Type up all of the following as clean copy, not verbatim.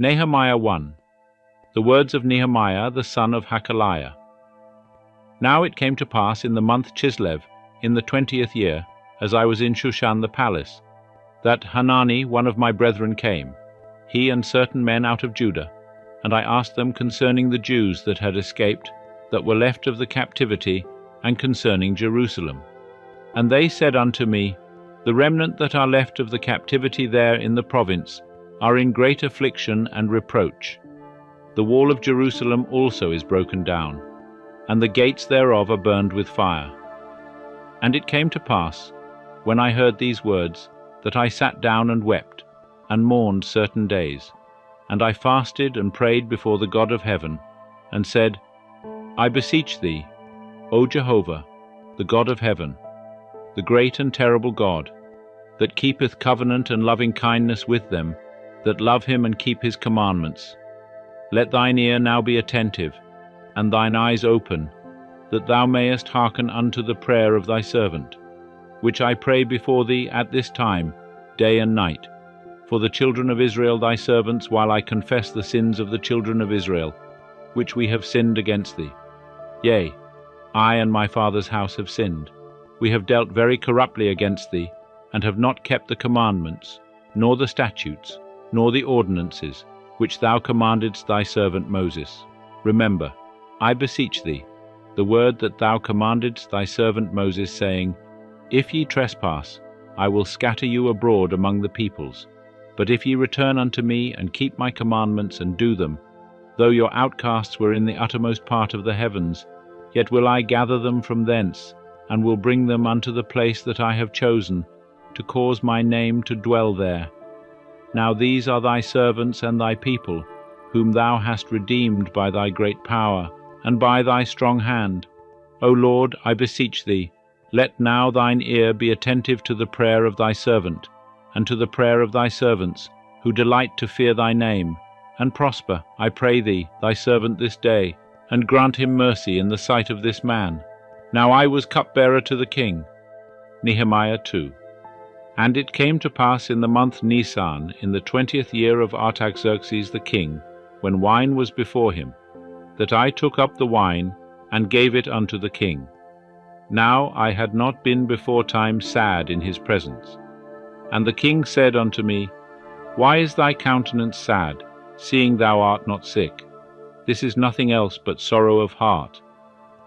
Nehemiah 1. The words of Nehemiah the son of Hakaliah. Now it came to pass in the month Chislev, in the 20th year, as I was in Shushan the palace, that Hanani one of my brethren came, he and certain men out of Judah, and I asked them concerning the Jews that had escaped, that were left of the captivity, and concerning Jerusalem. And they said unto me, The remnant that are left of the captivity there in the province are in great affliction and reproach. The wall of Jerusalem also is broken down, and the gates thereof are burned with fire. And it came to pass, when I heard these words, that I sat down and wept, and mourned certain days. And I fasted and prayed before the God of heaven, and said, I beseech thee, O Jehovah, the God of heaven, the great and terrible God, that keepeth covenant and loving kindness with them that love him and keep his commandments. Let thine ear now be attentive, and thine eyes open, that thou mayest hearken unto the prayer of thy servant, which I pray before thee at this time, day and night, for the children of Israel thy servants, while I confess the sins of the children of Israel, which we have sinned against thee. Yea, I and my father's house have sinned. We have dealt very corruptly against thee, and have not kept the commandments, nor the statutes, nor the ordinances, which thou commandedst thy servant Moses. Remember, I beseech thee, the word that thou commandedst thy servant Moses, saying, If ye trespass, I will scatter you abroad among the peoples. But if ye return unto me, and keep my commandments, and do them, though your outcasts were in the uttermost part of the heavens, yet will I gather them from thence, and will bring them unto the place that I have chosen, to cause my name to dwell there. Now these are thy servants and thy people, whom thou hast redeemed by thy great power, and by thy strong hand. O Lord, I beseech thee, let now thine ear be attentive to the prayer of thy servant, and to the prayer of thy servants, who delight to fear thy name, and prosper, I pray thee, thy servant this day, and grant him mercy in the sight of this man. Now I was cupbearer to the king. Nehemiah 2. And it came to pass in the month Nisan, in the 20th year of Artaxerxes the king, when wine was before him, that I took up the wine, and gave it unto the king. Now I had not been beforetime sad in his presence. And the king said unto me, Why is thy countenance sad, seeing thou art not sick? This is nothing else but sorrow of heart.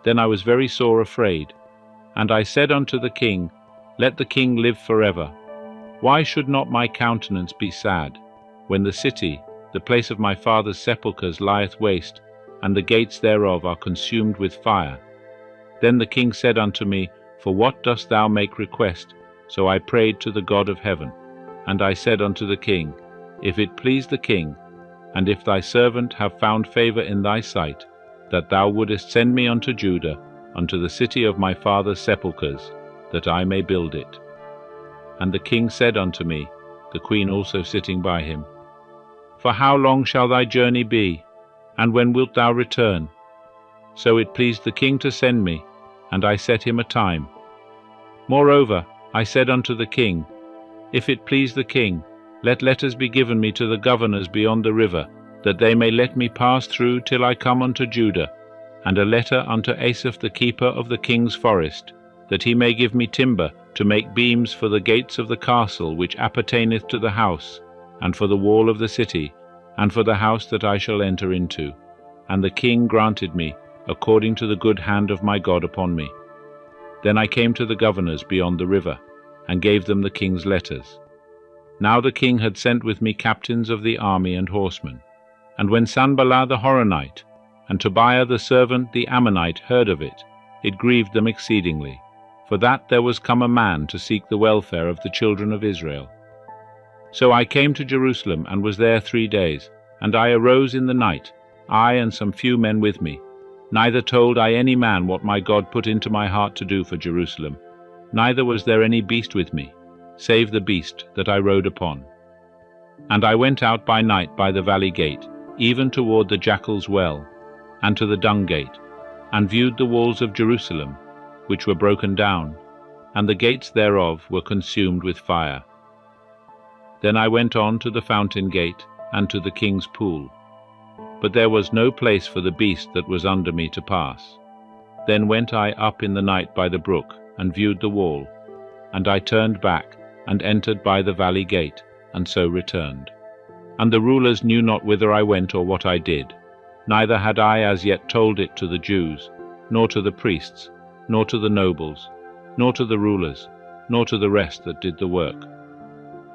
Then I was very sore afraid. And I said unto the king, Let the king live forever. Why should not my countenance be sad, when the city, the place of my father's sepulchres, lieth waste, and the gates thereof are consumed with fire? Then the king said unto me, For what dost thou make request? So I prayed to the God of heaven. And I said unto the king, If it please the king, and if thy servant have found favor in thy sight, that thou wouldest send me unto Judah, unto the city of my father's sepulchres, that I may build it. And the king said unto me, the queen also sitting by him, For how long shall thy journey be, and when wilt thou return? So it pleased the king to send me, and I set him a time. Moreover, I said unto the king, If it please the king, let letters be given me to the governors beyond the river, that they may let me pass through till I come unto Judah, and a letter unto Asaph the keeper of the king's forest, that he may give me timber to make beams for the gates of the castle which appertaineth to the house, and for the wall of the city, and for the house that I shall enter into. And the king granted me, according to the good hand of my God upon me. Then I came to the governors beyond the river, and gave them the king's letters. Now the king had sent with me captains of the army and horsemen. And when Sanballat the Horonite, and Tobiah the servant the Ammonite heard of it, it grieved them exceedingly, for that there was come a man to seek the welfare of the children of Israel. So I came to Jerusalem, and was there 3 days, and I arose in the night, I and some few men with me. Neither told I any man what my God put into my heart to do for Jerusalem, neither was there any beast with me, save the beast that I rode upon. And I went out by night by the valley gate, even toward the jackal's well, and to the dung gate, and viewed the walls of Jerusalem, which were broken down, and the gates thereof were consumed with fire. Then I went on to the fountain gate, and to the king's pool. But there was no place for the beast that was under me to pass. Then went I up in the night by the brook, and viewed the wall. And I turned back, and entered by the valley gate, and so returned. And the rulers knew not whither I went or what I did. Neither had I as yet told it to the Jews, nor to the priests, nor to the nobles, nor to the rulers, nor to the rest that did the work.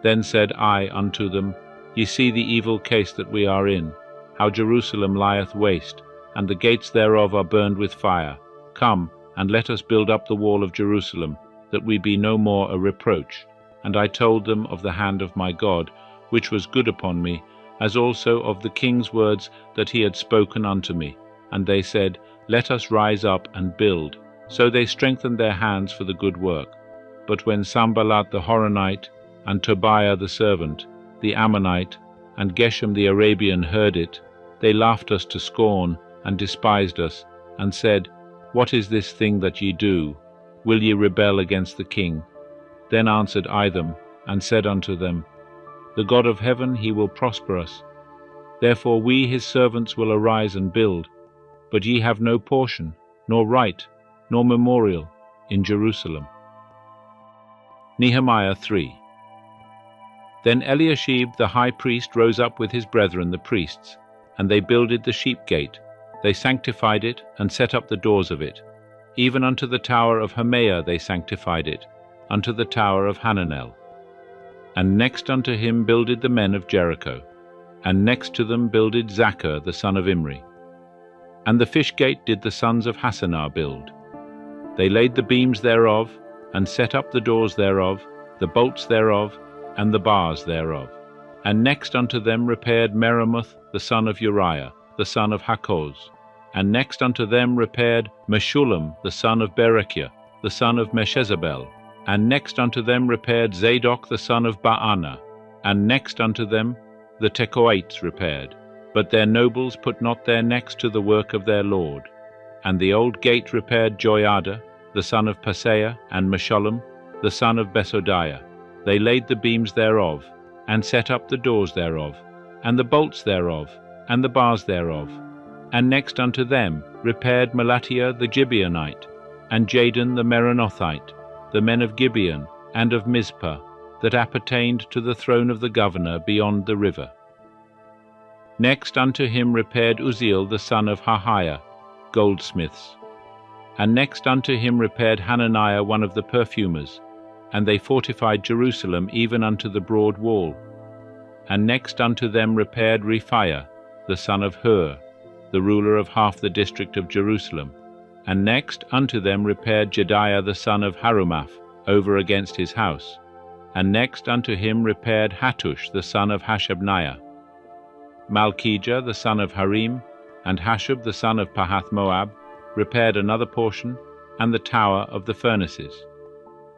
Then said I unto them, Ye see the evil case that we are in, how Jerusalem lieth waste, and the gates thereof are burned with fire. Come, and let us build up the wall of Jerusalem, that we be no more a reproach. And I told them of the hand of my God, which was good upon me, as also of the king's words that he had spoken unto me. And they said, Let us rise up and build. So they strengthened their hands for the good work. But when Sanballat the Horonite, and Tobiah the servant, the Ammonite, and Geshem the Arabian heard it, they laughed us to scorn, and despised us, and said, What is this thing that ye do? Will ye rebel against the king? Then answered I them, and said unto them, The God of heaven, he will prosper us. Therefore we his servants will arise and build. But ye have no portion, nor right, nor memorial in Jerusalem. Nehemiah 3. Then Eliashib the high priest rose up with his brethren the priests, and they builded the sheep gate. They sanctified it, and set up the doors of it. Even unto the tower of Hammeah they sanctified it, unto the tower of Hananel. And next unto him builded the men of Jericho, and next to them builded Zaccur the son of Imri. And the fish gate did the sons of Hassenaah build. They laid the beams thereof, and set up the doors thereof, the bolts thereof, and the bars thereof. And next unto them repaired Meremoth the son of Uriah, the son of Hakkoz. And next unto them repaired Meshullam the son of Berechiah, the son of Meshezabel. And next unto them repaired Zadok the son of Baana. And next unto them the Tekoites repaired. But their nobles put not their necks to the work of their lord. And the old gate repaired Joiada, the son of Paseah, and Meshullam, the son of Besodiah. They laid the beams thereof, and set up the doors thereof, and the bolts thereof, and the bars thereof. And next unto them repaired Melatiah the Gibeonite, and Jadon the Meronothite, the men of Gibeon and of Mizpah, that appertained to the throne of the governor beyond the river. Next unto him repaired Uzziel the son of Harhaiah, goldsmiths. And next unto him repaired Hananiah one of the perfumers, and they fortified Jerusalem even unto the broad wall. And next unto them repaired Rephaiah the son of Hur, the ruler of half the district of Jerusalem. And next unto them repaired Jedaiah the son of Harumaph over against his house. And next unto him repaired Hattush the son of Hashabniah. Malchijah the son of Harim, and Hashub the son of Pahath-Moab, repaired another portion, and the tower of the furnaces.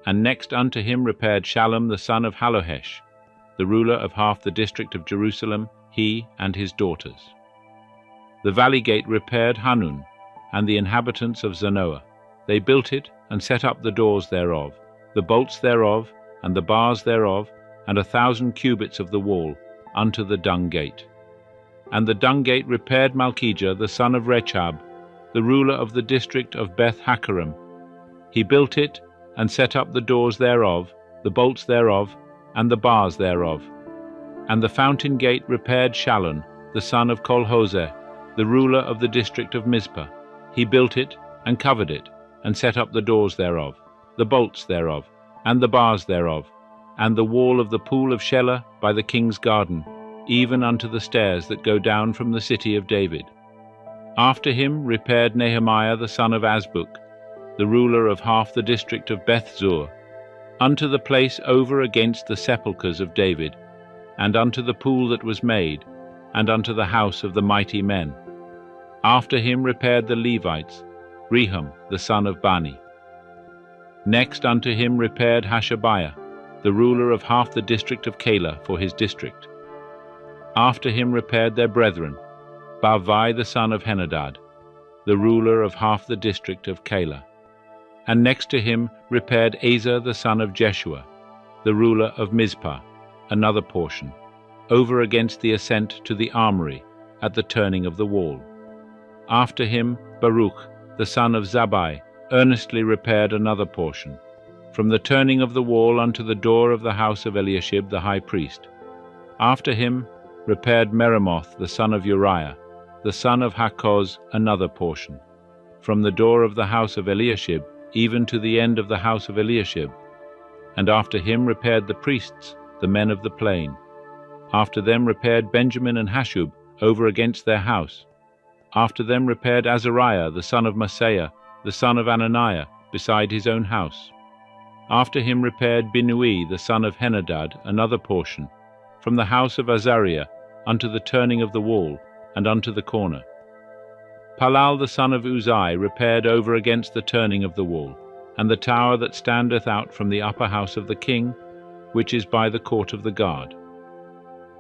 And next unto him repaired Shallum the son of Hallohesh, the ruler of half the district of Jerusalem, he and his daughters. The valley gate repaired Hanun, and the inhabitants of Zanoah. They built it, and set up the doors thereof, the bolts thereof, and the bars thereof, and 1,000 cubits of the wall, unto the dung gate. And the dung gate repaired Malchijah the son of Rechab, the ruler of the district of Beth-Hakkerem. He built it, and set up the doors thereof, the bolts thereof, and the bars thereof. And the fountain gate repaired Shallun, the son of Colhoseh, the ruler of the district of Mizpah. He built it, and covered it, and set up the doors thereof, the bolts thereof, and the bars thereof, and the wall of the pool of Shelah by the king's garden, even unto the stairs that go down from the city of David. After him repaired Nehemiah the son of Azbuk, the ruler of half the district of Beth-zur, unto the place over against the sepulchres of David, and unto the pool that was made, and unto the house of the mighty men. After him repaired the Levites, Rehum the son of Bani. Next unto him repaired Hashabiah, the ruler of half the district of Keilah for his district. After him repaired their brethren, Bavai the son of Henadad, the ruler of half the district of Keilah. And next to him repaired Asa the son of Jeshua, the ruler of Mizpah, another portion. over against the ascent to the armory, at the turning of the wall. After him Baruch, the son of Zabbai, earnestly repaired another portion, from the turning of the wall unto the door of the house of Eliashib the high priest. After him repaired Meremoth, the son of Uriah, the son of Hakkoz, another portion, from the door of the house of Eliashib even to the end of the house of Eliashib. And after him repaired the priests, the men of the plain. After them repaired Benjamin and Hashub over against their house. After them repaired Azariah, the son of Maaseiah, the son of Ananiah, beside his own house. After him repaired Binnui, the son of Henadad, another portion, from the house of Azariah unto the turning of the wall, and unto the corner. Palal the son of Uzai repaired over against the turning of the wall, and the tower that standeth out from the upper house of the king, which is by the court of the guard.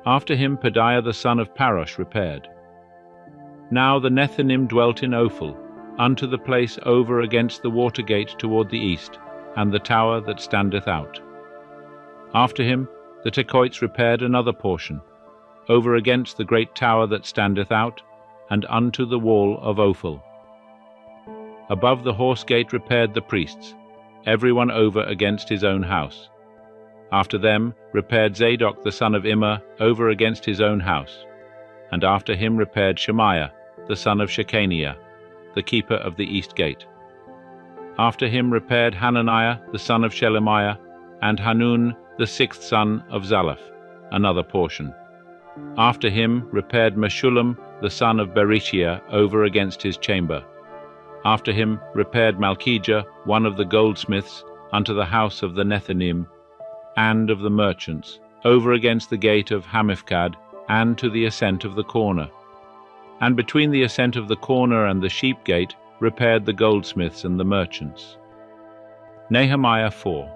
After him Pedaiah the son of Parosh repaired. Now the Nethinim dwelt in Ophel, unto the place over against the water gate toward the east, and the tower that standeth out. After him the Tekoites repaired another portion, over against the great tower that standeth out, and unto the wall of Ophel. Above the horse gate repaired the priests, every one over against his own house. After them repaired Zadok the son of Immer over against his own house. And after him repaired Shemaiah the son of Shechaniah, the keeper of the east gate. After him repaired Hananiah the son of Shelemiah, and Hanun the sixth son of Zalaph, another portion. After him repaired Meshullam the son of Berechiah over against his chamber. After him repaired Malchijah, one of the goldsmiths, unto the house of the Nethinim, and of the merchants, over against the gate of Hamifkad, and to the ascent of the corner. And between the ascent of the corner and the sheep gate repaired the goldsmiths and the merchants. Nehemiah 4.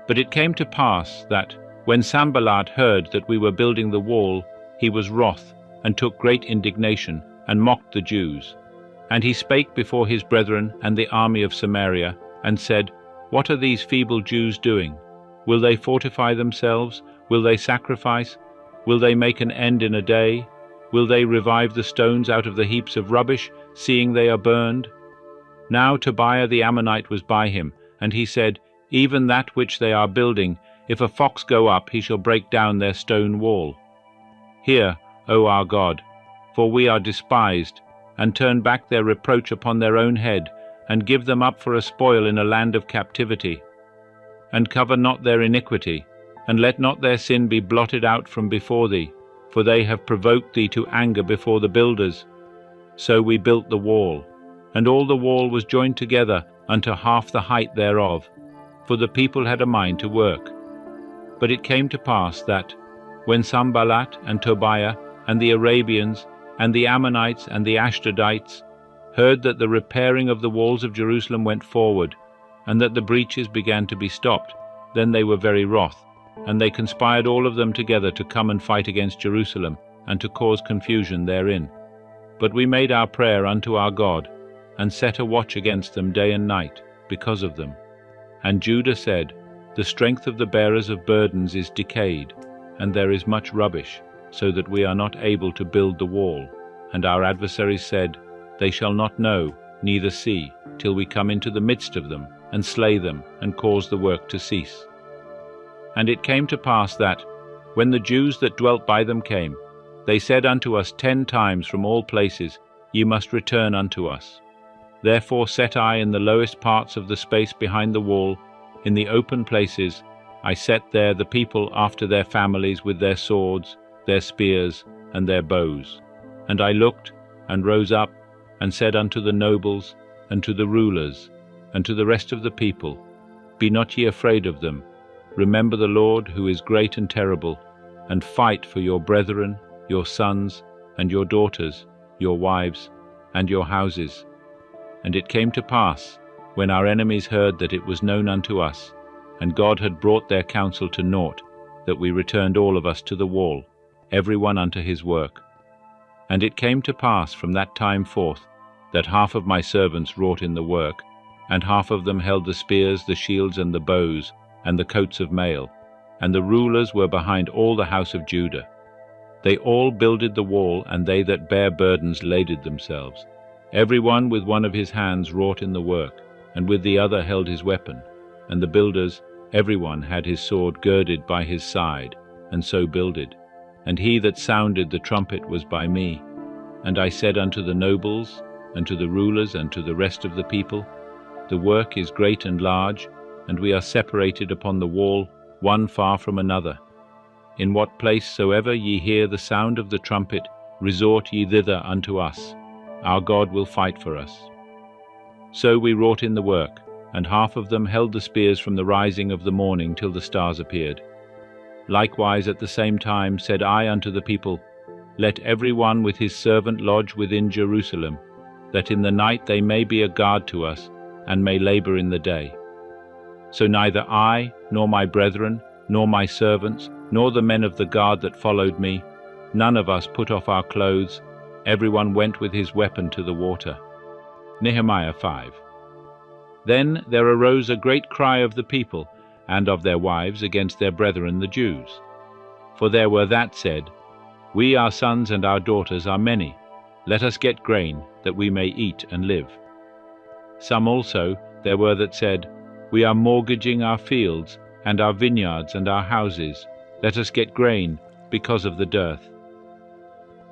But it came to pass that, when Sanballat heard that we were building the wall, he was wroth, and took great indignation, and mocked the Jews. And he spake before his brethren and the army of Samaria, and said, What are these feeble Jews doing? Will they fortify themselves? Will they sacrifice? Will they make an end in a day? Will they revive the stones out of the heaps of rubbish, seeing they are burned? Now Tobiah the Ammonite was by him, and he said, Even that which they are building, if a fox go up, he shall break down their stone wall. Hear, O our God, for we are despised, and turn back their reproach upon their own head, and give them up for a spoil in a land of captivity. And cover not their iniquity, and let not their sin be blotted out from before thee, for they have provoked thee to anger before the builders. So we built the wall, and all the wall was joined together unto half the height thereof, for the people had a mind to work. But it came to pass that, when Sanballat and Tobiah and the Arabians and the Ammonites and the Ashdodites heard that the repairing of the walls of Jerusalem went forward, and that the breaches began to be stopped, then they were very wroth, and they conspired all of them together to come and fight against Jerusalem, and to cause confusion therein. But we made our prayer unto our God, and set a watch against them day and night, because of them. And Judah said, The strength of the bearers of burdens is decayed, and there is much rubbish, so that we are not able to build the wall. And our adversaries said, They shall not know, neither see, till we come into the midst of them, and slay them, and cause the work to cease. And it came to pass that, when the Jews that dwelt by them came, they said unto us 10 times from all places, Ye must return unto us. Therefore set I in the lowest parts of the space behind the wall, in the open places, I set there the people after their families with their swords, their spears, and their bows. And I looked, and rose up, and said unto the nobles, and to the rulers, and to the rest of the people, Be not ye afraid of them. Remember the Lord, who is great and terrible, and fight for your brethren, your sons, and your daughters, your wives, and your houses. And it came to pass, when our enemies heard that it was known unto us, and God had brought their counsel to naught, that we returned all of us to the wall, every one unto his work. And it came to pass from that time forth, that half of my servants wrought in the work, and half of them held the spears, the shields, and the bows, and the coats of mail, and the rulers were behind all the house of Judah. They all builded the wall, and they that bare burdens laded themselves. Every one with one of his hands wrought in the work, and with the other held his weapon. And the builders, every one had his sword girded by his side, and so builded. And he that sounded the trumpet was by me. And I said unto the nobles, and to the rulers, and to the rest of the people, The work is great and large, and we are separated upon the wall, one far from another. In what place soever ye hear the sound of the trumpet, resort ye thither unto us. Our God will fight for us. So we wrought in the work, and half of them held the spears from the rising of the morning till the stars appeared. Likewise at the same time said I unto the people, Let every one with his servant lodge within Jerusalem, that in the night they may be a guard to us, and may labor in the day. So neither I, nor my brethren, nor my servants, nor the men of the guard that followed me, none of us put off our clothes, every one went with his weapon to the water. Nehemiah 5. Then there arose a great cry of the people, and of their wives against their brethren the Jews. For there were that said, We our sons and our daughters are many, let us get grain, that we may eat and live. Some also there were that said, We are mortgaging our fields, and our vineyards and our houses, let us get grain, because of the dearth.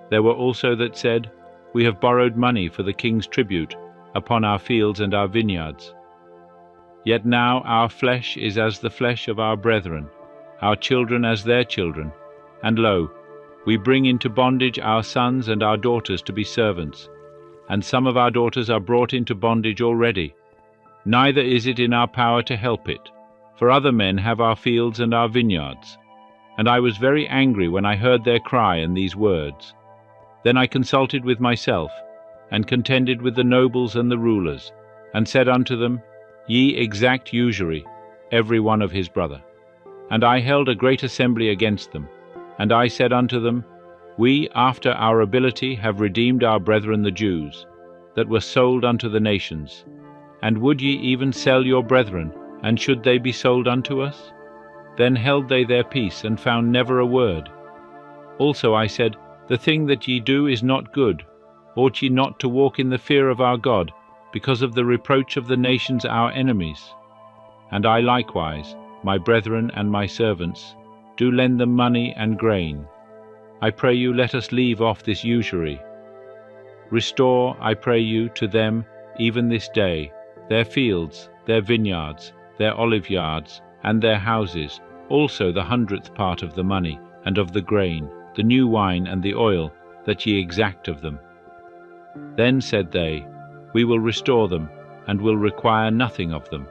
There were also that said, We have borrowed money for the king's tribute, upon our fields and our vineyards. Yet now our flesh is as the flesh of our brethren, our children as their children, and lo, we bring into bondage our sons and our daughters to be servants, and some of our daughters are brought into bondage already. Neither is it in our power to help it, for other men have our fields and our vineyards. And I was very angry when I heard their cry and these words. Then I consulted with myself, and contended with the nobles and the rulers, and said unto them, Ye exact usury, every one of his brother. And I held a great assembly against them, and I said unto them, We after our ability have redeemed our brethren the Jews, that were sold unto the nations. And would ye even sell your brethren, and should they be sold unto us? Then held they their peace, and found never a word. Also I said, The thing that ye do is not good. Ought ye not to walk in the fear of our God, because of the reproach of the nations our enemies? And I likewise, my brethren and my servants, do lend them money and grain. I pray you, let us leave off this usury. Restore, I pray you, to them, even this day, their fields, their vineyards, their olive yards, and their houses, also the 100th part of the money, and of the grain, the new wine and the oil, that ye exact of them. Then said they, We will restore them, and will require nothing of them.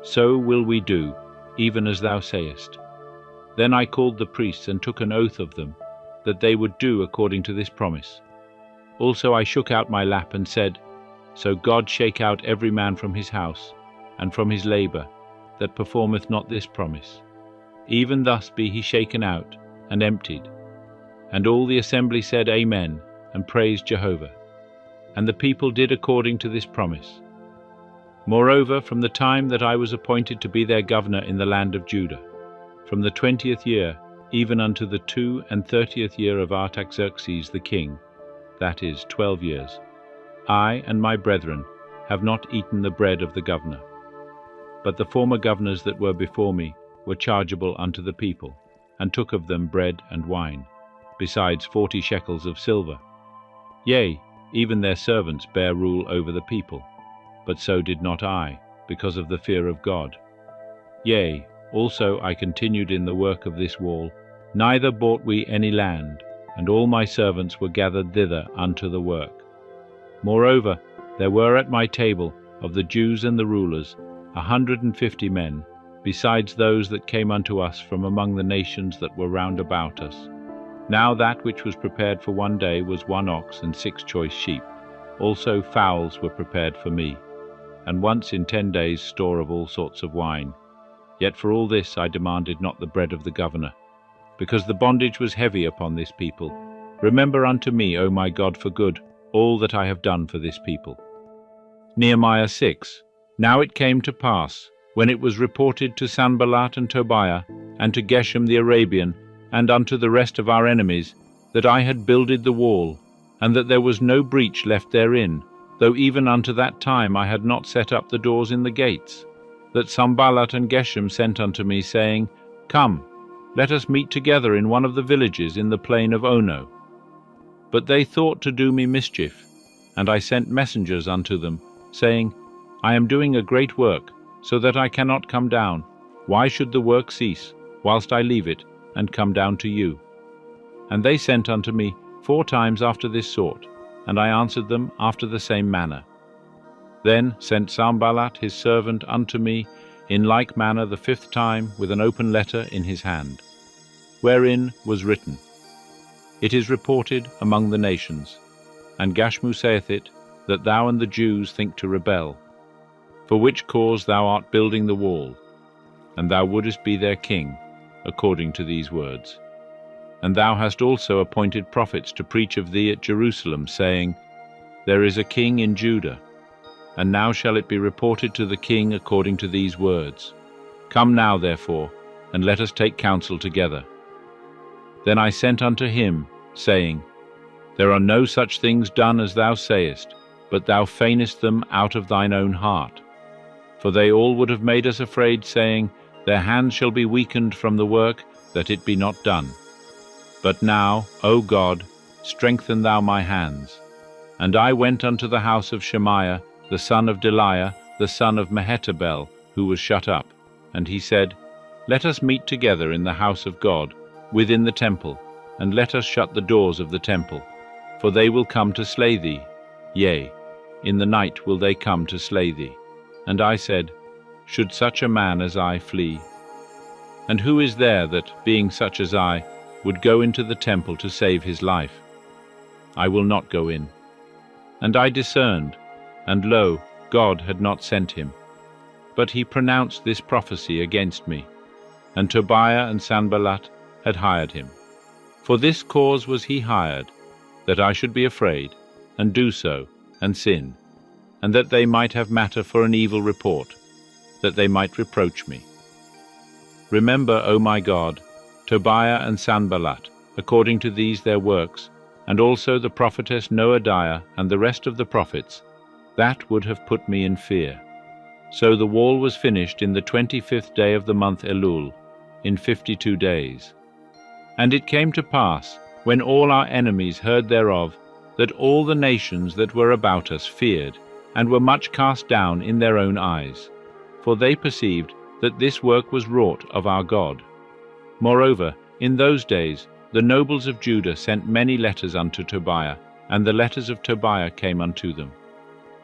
So will we do, even as thou sayest. Then I called the priests, and took an oath of them, that they would do according to this promise. Also I shook out my lap, and said, So God shake out every man from his house, and from his labour, that performeth not this promise. Even thus be he shaken out, and emptied. And all the assembly said, Amen, and praised Jehovah. And the people did according to this promise. Moreover, from the time that I was appointed to be their governor in the land of Judah, from the 20th year, even unto the 32nd year of Artaxerxes the king, that is 12 years, I and my brethren have not eaten the bread of the governor. But the former governors that were before me were chargeable unto the people, and took of them bread and wine, besides 40 shekels of silver. Yea, even their servants bare rule over the people, but so did not I, because of the fear of God. Yea, also I continued in the work of this wall, neither bought we any land, and all my servants were gathered thither unto the work. Moreover, there were at my table, of the Jews and the rulers, 150 men, besides those that came unto us from among the nations that were round about us. Now that which was prepared for one day was 1 ox and 6 choice sheep. Also fowls were prepared for me, and once in 10 days store of all sorts of wine. Yet for all this I demanded not the bread of the governor, because the bondage was heavy upon this people. Remember unto me, O my God, for good, all that I have done for this people. Nehemiah 6. Now it came to pass, when it was reported to Sanballat and Tobiah, and to Geshem the Arabian, and unto the rest of our enemies, that I had builded the wall, and that there was no breach left therein, though even unto that time I had not set up the doors in the gates, that Sanballat and Geshem sent unto me, saying, Come, let us meet together in one of the villages in the plain of Ono. But they thought to do me mischief, and I sent messengers unto them, saying, I am doing a great work, so that I cannot come down. Why should the work cease, whilst I leave it, and come down to you? And they sent unto me 4 times after this sort, and I answered them after the same manner. Then sent Sanballat his servant unto me in like manner the 5th time with an open letter in his hand, wherein was written, It is reported among the nations, and Gashmu saith it, that thou and the Jews think to rebel, for which cause thou art building the wall, and thou wouldest be their king, according to these words. And thou hast also appointed prophets to preach of thee at Jerusalem, saying, There is a king in Judah, and now shall it be reported to the king according to these words. Come now, therefore, and let us take counsel together. Then I sent unto him, saying, There are no such things done as thou sayest, but thou feignest them out of thine own heart. For they all would have made us afraid, saying, Their hands shall be weakened from the work, that it be not done. But now, O God, strengthen thou my hands. And I went unto the house of Shemaiah, the son of Delaiah, the son of Mehetabel, who was shut up. And he said, Let us meet together in the house of God, within the temple, and let us shut the doors of the temple. For they will come to slay thee. Yea, in the night will they come to slay thee. And I said, Should such a man as I flee? And who is there that, being such as I, would go into the temple to save his life? I will not go in. And I discerned, and lo, God had not sent him. But he pronounced this prophecy against me, and Tobiah and Sanballat had hired him. For this cause was he hired, that I should be afraid, and do so, and sin, and that they might have matter for an evil report, that they might reproach me. Remember, O my God, Tobiah and Sanballat, according to these their works, and also the prophetess Noadiah and the rest of the prophets, that would have put me in fear. So the wall was finished in the 25th day of the month Elul, in 52 days. And it came to pass, when all our enemies heard thereof, that all the nations that were about us feared, and were much cast down in their own eyes, for they perceived that this work was wrought of our God. Moreover, in those days the nobles of Judah sent many letters unto Tobiah, and the letters of Tobiah came unto them.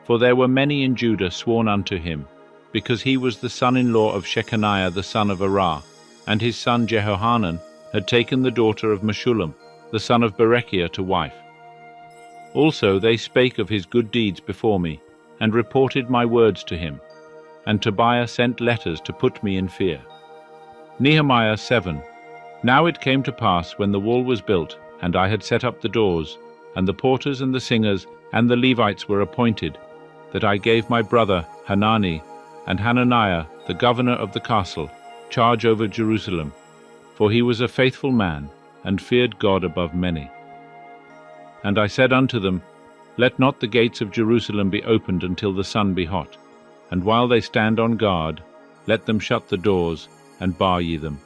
For there were many in Judah sworn unto him, because he was the son-in-law of Shechaniah the son of Arah, and his son Jehohanan had taken the daughter of Meshullam, the son of Berechiah, to wife. Also they spake of his good deeds before me, and reported my words to him, and Tobiah sent letters to put me in fear. Nehemiah 7. Now it came to pass, when the wall was built, and I had set up the doors, and the porters and the singers and the Levites were appointed, that I gave my brother Hanani and Hananiah, the governor of the castle, charge over Jerusalem, for he was a faithful man, and feared God above many. And I said unto them, Let not the gates of Jerusalem be opened until the sun be hot, and while they stand on guard, let them shut the doors, and bar ye them.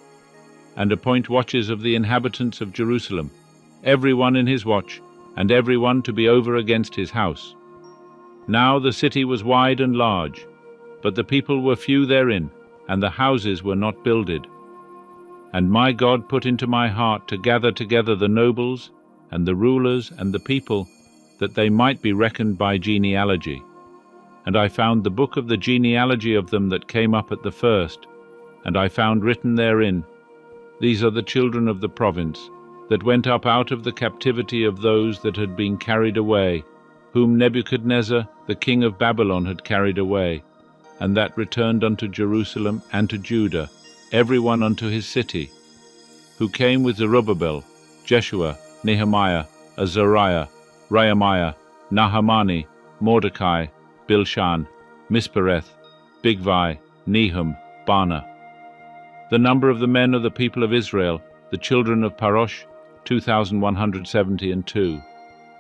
And appoint watches of the inhabitants of Jerusalem, every one in his watch, and every one to be over against his house. Now the city was wide and large, but the people were few therein, and the houses were not builded. And my God put into my heart to gather together the nobles, and the rulers, and the people, that they might be reckoned by genealogy. And I found the book of the genealogy of them that came up at the first, and I found written therein, These are the children of the province, that went up out of the captivity of those that had been carried away, whom Nebuchadnezzar the king of Babylon had carried away, and that returned unto Jerusalem and to Judah, every one unto his city, who came with Zerubbabel, Jeshua, Nehemiah, Azariah, Rehemiah, Nahamani, Mordecai, Bilshan, Mispereth, Bigvai, Nehum, Baana. The number of the men of the people of Israel, the children of Parosh, 2,172.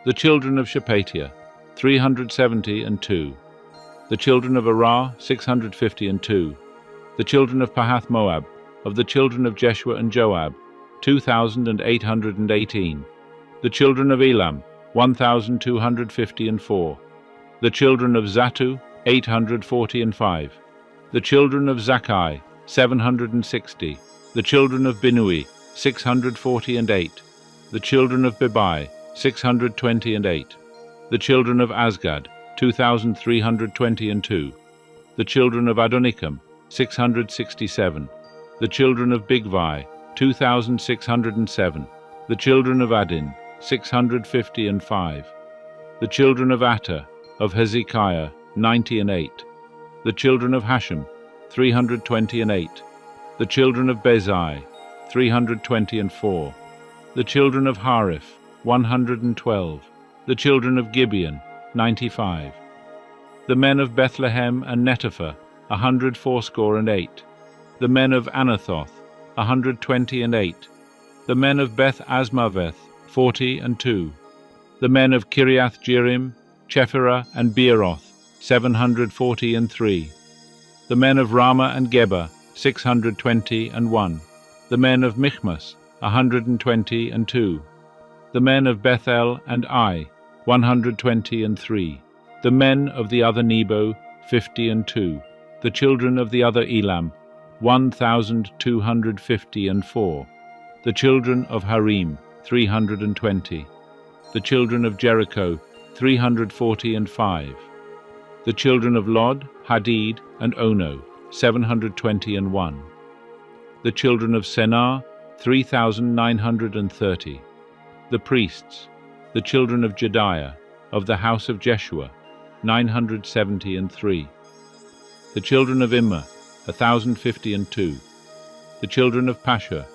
The children of Shephatiah, 372. The children of Arah, 652. The children of Pahath Moab, of the children of Jeshua and Joab, 2,818. The children of Elam, 1,254. The children of Zattu, 845. The children of Zakkai, 760. The children of Binui, 648. The children of Bebai, 628. The children of Azgad, 2,322. The children of Adonikam, 667. The children of Bigvai, 2,607. The children of Adin, 655. The children of Atta, of Hezekiah, 98. The children of Hashem, 328. The children of Bezai, 324. The children of Hariph, 112. The children of Gibeon, 95. The men of Bethlehem and Netopha, 168. The men of Anathoth, 128. The men of Beth Asmaveth, 42. The men of Kiriath Jearim, Chephirah and Beeroth, 743. The men of Ramah and Geba, 621. The men of Michmas, 122. The men of Bethel and Ai, 123. The men of the other Nebo, 52. The children of the other Elam, 1,254. The children of Harim, 320. The children of Jericho, 345. The children of Lod, Hadid, and Ono, 721. The children of Senah, 3,930. The priests, the children of Jediah, of the house of Jeshua, 973. The children of Immer, 1,052. The children of Pashur,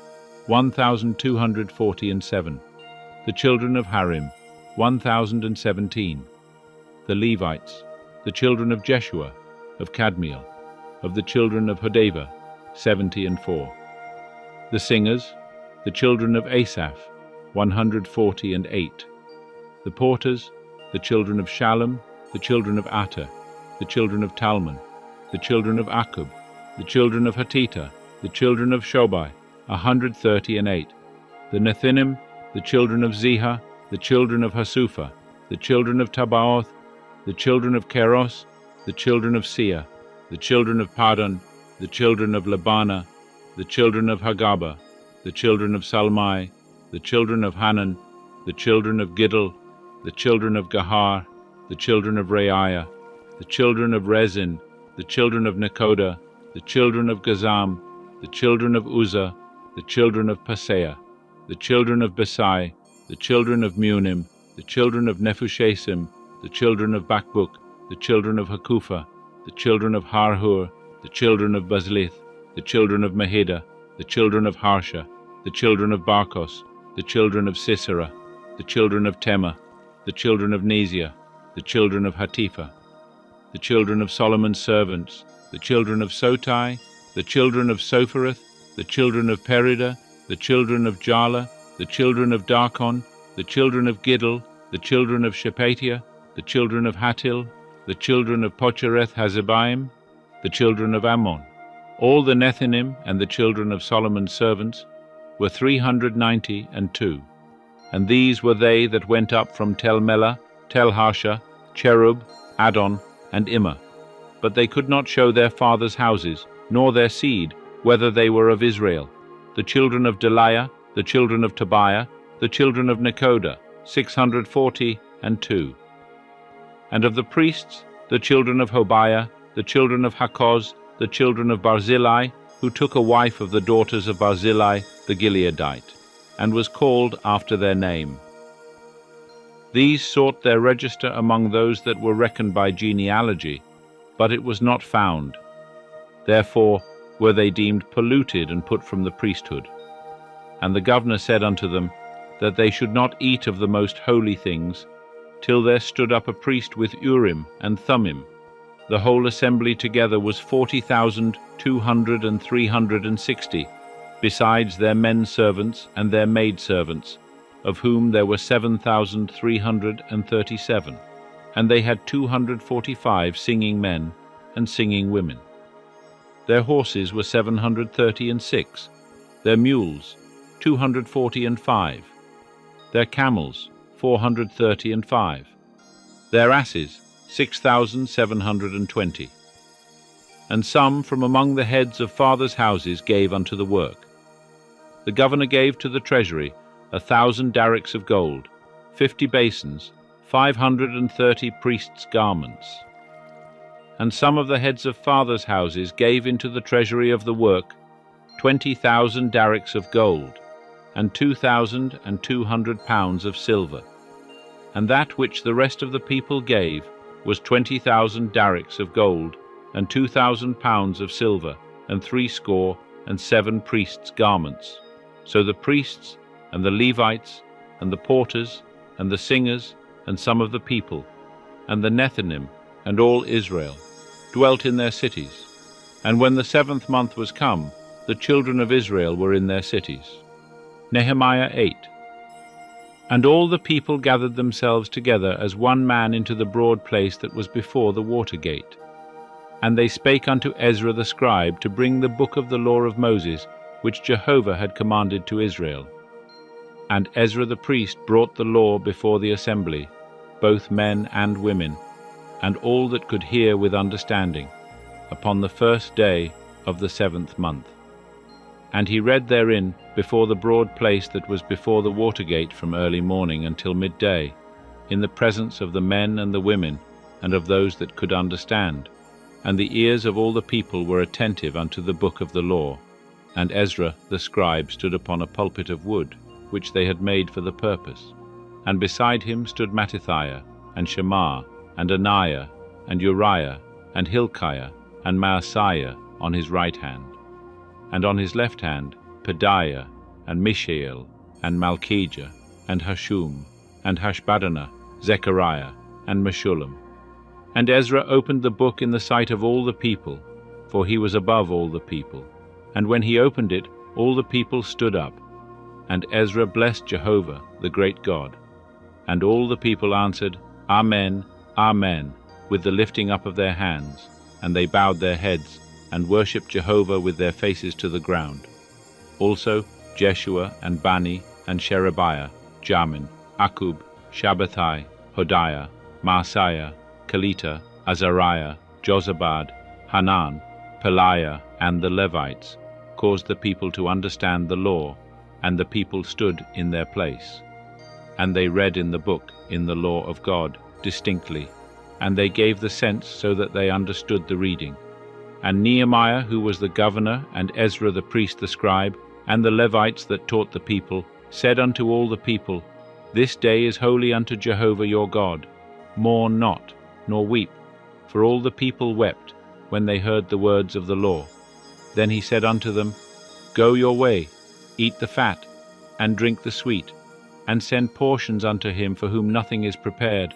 1,247. The children of Harim, 1,017. The Levites, the children of Jeshua, of Kadmiel, of the children of Hodavah, 74. The singers, the children of Asaph, 148. The porters, the children of Shallum, the children of Atta, the children of Talmon, the children of Akub, the children of Hatita, the children of Shobai, 138. The Nethinim, the children of Ziha, the children of Hasupha, the children of Tabaoth, the children of Keros, the children of Sia, the children of Padon, the children of Labana, the children of Hagaba, the children of Salmai, the children of Hanan, the children of Giddel, the children of Gahar, the children of Reiah, the children of Rezin, the children of Nekoda, the children of Gazam, the children of Uzzah, the children of Paseah, the children of Besai, the children of Munim, the children of Nephushasim, the children of Bakbuk, the children of Hakupha, the children of Harhur, the children of Bazlith, the children of Mahida, the children of Harsha, the children of Barkos, the children of Sisera, the children of Tema, the children of Neziah, the children of Hatipha, the children of Solomon's servants, the children of Sotai, the children of Sophereth, the children of Perida, the children of Jala, the children of Darkon, the children of Giddel, the children of Shephatiah, the children of Hatil, the children of Pochereth Hazebaim, the children of Ammon. All the Nethinim and the children of Solomon's servants were 392, and these were they that went up from Tel Melah, Tel Harsha, Cherub, Adon, and Immer. But they could not show their fathers' houses, nor their seed, whether they were of Israel. The children of Deliah, the children of Tobiah, the children of Nekoda, 642. And of the priests, the children of Hobiah, the children of Hakoz, the children of Barzillai, who took a wife of the daughters of Barzillai the Gileadite, and was called after their name. These sought their register among those that were reckoned by genealogy, but it was not found. Therefore were they deemed polluted and put from the priesthood. And the governor said unto them, that they should not eat of the most holy things, till there stood up a priest with Urim and Thummim. The whole assembly together was 40,200 and 360, besides their men servants and their maid servants, of whom there were 7,337, and they had 245 singing men and singing women. Their horses were 736, their mules 245, their camels 435, their asses 6,720. And some from among the heads of fathers' houses gave unto the work. The governor gave to the treasury 1,000 darics of gold, 50 basins, 530 priests' garments. And some of the heads of fathers' houses gave into the treasury of the work 20,000 darics of gold, and 2,200 pounds of silver. And that which the rest of the people gave was 20,000 darics of gold, and 2,000 pounds of silver, and 67 priests' garments. So the priests, and the Levites, and the porters, and the singers, and some of the people, and the Nethinim, and all Israel, dwelt in their cities. And when the 7th month was come, the children of Israel were in their cities. Nehemiah 8. And all the people gathered themselves together as one man into the broad place that was before the water gate. And they spake unto Ezra the scribe to bring the book of the law of Moses, which Jehovah had commanded to Israel. And Ezra the priest brought the law before the assembly, both men and women, and all that could hear with understanding, upon the 1st day of the 7th month. And he read therein before the broad place that was before the water gate from early morning until midday, in the presence of the men and the women, and of those that could understand. And the ears of all the people were attentive unto the book of the law. And Ezra the scribe stood upon a pulpit of wood, which they had made for the purpose. And beside him stood Mattithiah, and Shema, and Ananiah, and Uriah, and Hilkiah, and Maaseiah on his right hand. And on his left hand Pedaiah, and Mishael, and Malchijah, and Hashum, and Hashbaddanah, Zechariah, and Meshullam. And Ezra opened the book in the sight of all the people, for he was above all the people. And when he opened it, all the people stood up. And Ezra blessed Jehovah, the great God. And all the people answered, Amen, Amen, with the lifting up of their hands. And they bowed their heads, and worshipped Jehovah with their faces to the ground. Also Jeshua, and Bani, and Sherebiah, Jamin, Akub, Shabbathai, Hodiah, Maaseiah, Kelita, Azariah, Jozabad, Hanan, Pelaiah, and the Levites, caused the people to understand the law, and the people stood in their place. And they read in the book, in the law of God, distinctly, and they gave the sense so that they understood the reading. And Nehemiah, who was the governor, and Ezra the priest the scribe, and the Levites that taught the people, said unto all the people, This day is holy unto Jehovah your God. Mourn not, nor weep. For all the people wept, when they heard the words of the law. Then he said unto them, Go your way, eat the fat, and drink the sweet, and send portions unto him for whom nothing is prepared.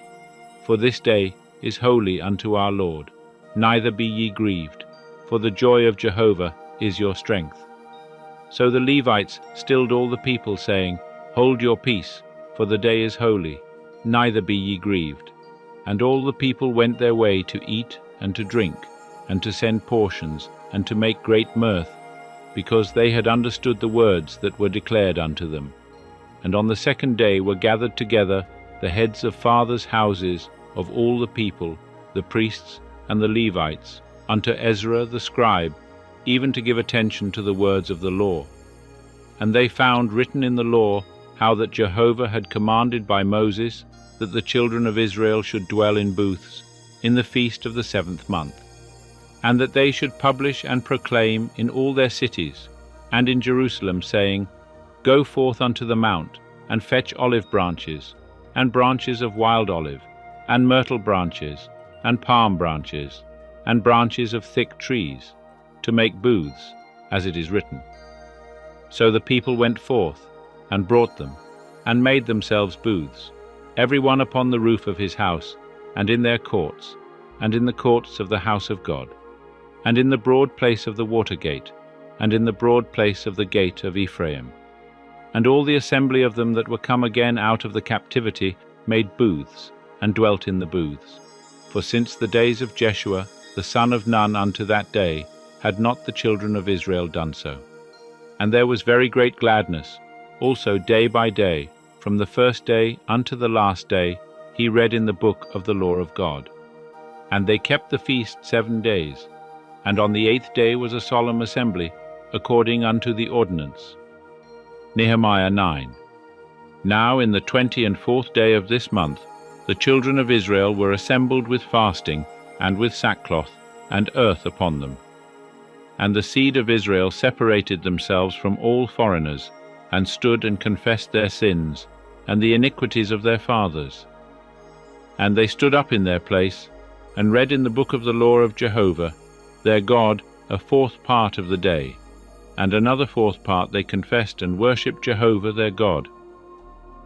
For this day is holy unto our Lord. Neither be ye grieved, for the joy of Jehovah is your strength. So the Levites stilled all the people, saying, Hold your peace, for the day is holy, neither be ye grieved. And all the people went their way to eat and to drink, and to send portions, and to make great mirth, because they had understood the words that were declared unto them. And on the 2nd day were gathered together the heads of fathers' houses of all the people, the priests and the Levites, unto Ezra the scribe, even to give attention to the words of the law. And they found written in the law how that Jehovah had commanded by Moses that the children of Israel should dwell in booths in the feast of the 7th month, and that they should publish and proclaim in all their cities and in Jerusalem, saying, Go forth unto the mount, and fetch olive branches, and branches of wild olive, and myrtle branches, and palm branches, and branches of thick trees, to make booths, as it is written. So the people went forth, and brought them, and made themselves booths, every one upon the roof of his house, and in their courts, and in the courts of the house of God, and in the broad place of the water gate, and in the broad place of the gate of Ephraim. And all the assembly of them that were come again out of the captivity made booths, and dwelt in the booths. For since the days of Jeshua, the son of Nun, unto that day, had not the children of Israel done so. And there was very great gladness, also day by day, from the first day unto the last day, he read in the book of the law of God. And they kept the feast 7 days, and on the 8th day was a solemn assembly, according unto the ordinance. Nehemiah 9. Now in the 24th day of this month, the children of Israel were assembled with fasting, and with sackcloth, and earth upon them. And the seed of Israel separated themselves from all foreigners, and stood and confessed their sins, and the iniquities of their fathers. And they stood up in their place, and read in the book of the law of Jehovah, their God, a 4th part of the day, and another 4th part they confessed and worshipped Jehovah their God.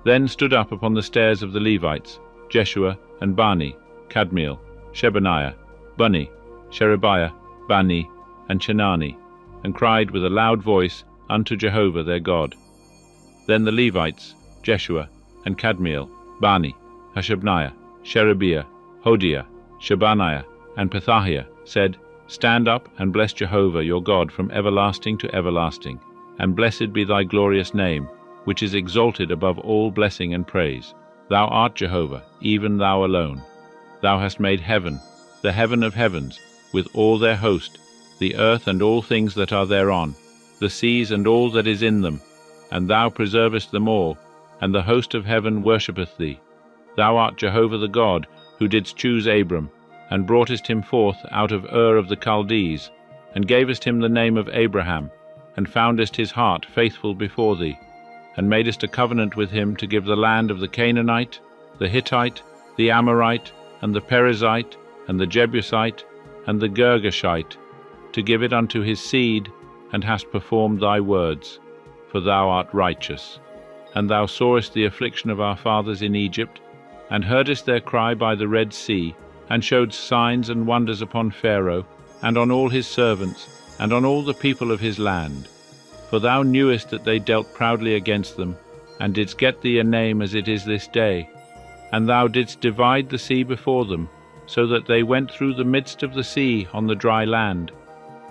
Then stood up upon the stairs of the Levites, Jeshua and Bani, Kadmiel, Shebaniah, Bunni, Sherebiah, Bani, and Chenani, and cried with a loud voice unto Jehovah their God. Then the Levites, Jeshua, and Kadmiel, Bani, Hashabniah, Sherebiah, Hodiah, Shebaniah, and Pethahiah, said, Stand up and bless Jehovah your God from everlasting to everlasting, and blessed be thy glorious name, which is exalted above all blessing and praise. Thou art Jehovah, even thou alone. Thou hast made heaven, the heaven of heavens, with all their host, the earth and all things that are thereon, the seas and all that is in them, and thou preservest them all, and the host of heaven worshippeth thee. Thou art Jehovah the God, who didst choose Abram, and broughtest him forth out of Ur of the Chaldees, and gavest him the name of Abraham, and foundest his heart faithful before thee, and madest a covenant with him to give the land of the Canaanite, the Hittite, the Amorite, and the Perizzite, and the Jebusite, and the Girgashite, to give it unto his seed, and hast performed thy words, for thou art righteous. And thou sawest the affliction of our fathers in Egypt, and heardest their cry by the Red Sea, and showed signs and wonders upon Pharaoh, and on all his servants, and on all the people of his land. For thou knewest that they dealt proudly against them, and didst get thee a name as it is this day. And thou didst divide the sea before them, so that they went through the midst of the sea on the dry land.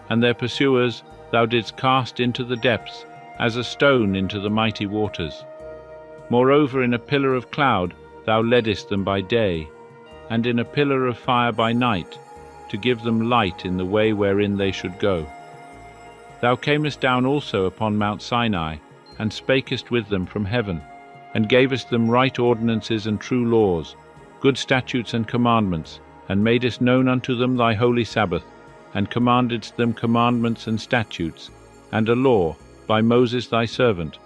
And their pursuers thou didst cast into the depths, as a stone into the mighty waters. Moreover, in a pillar of cloud thou leddest them by day, and in a pillar of fire by night, to give them light in the way wherein they should go. Thou camest down also upon Mount Sinai, and spakest with them from heaven, and gavest them right ordinances and true laws, good statutes and commandments, and madest known unto them thy holy Sabbath, and commandedst them commandments and statutes, and a law by Moses thy servant,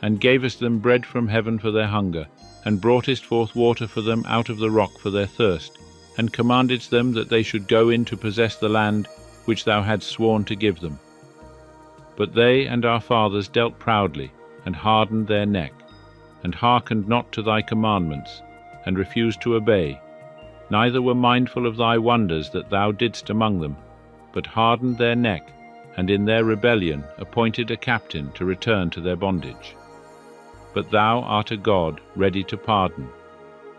and gavest them bread from heaven for their hunger, and broughtest forth water for them out of the rock for their thirst, and commandedst them that they should go in to possess the land which thou hadst sworn to give them. But they and our fathers dealt proudly, and hardened their neck, and hearkened not to thy commandments, and refused to obey, neither were mindful of thy wonders that thou didst among them, but hardened their neck, and in their rebellion appointed a captain to return to their bondage. But thou art a God ready to pardon,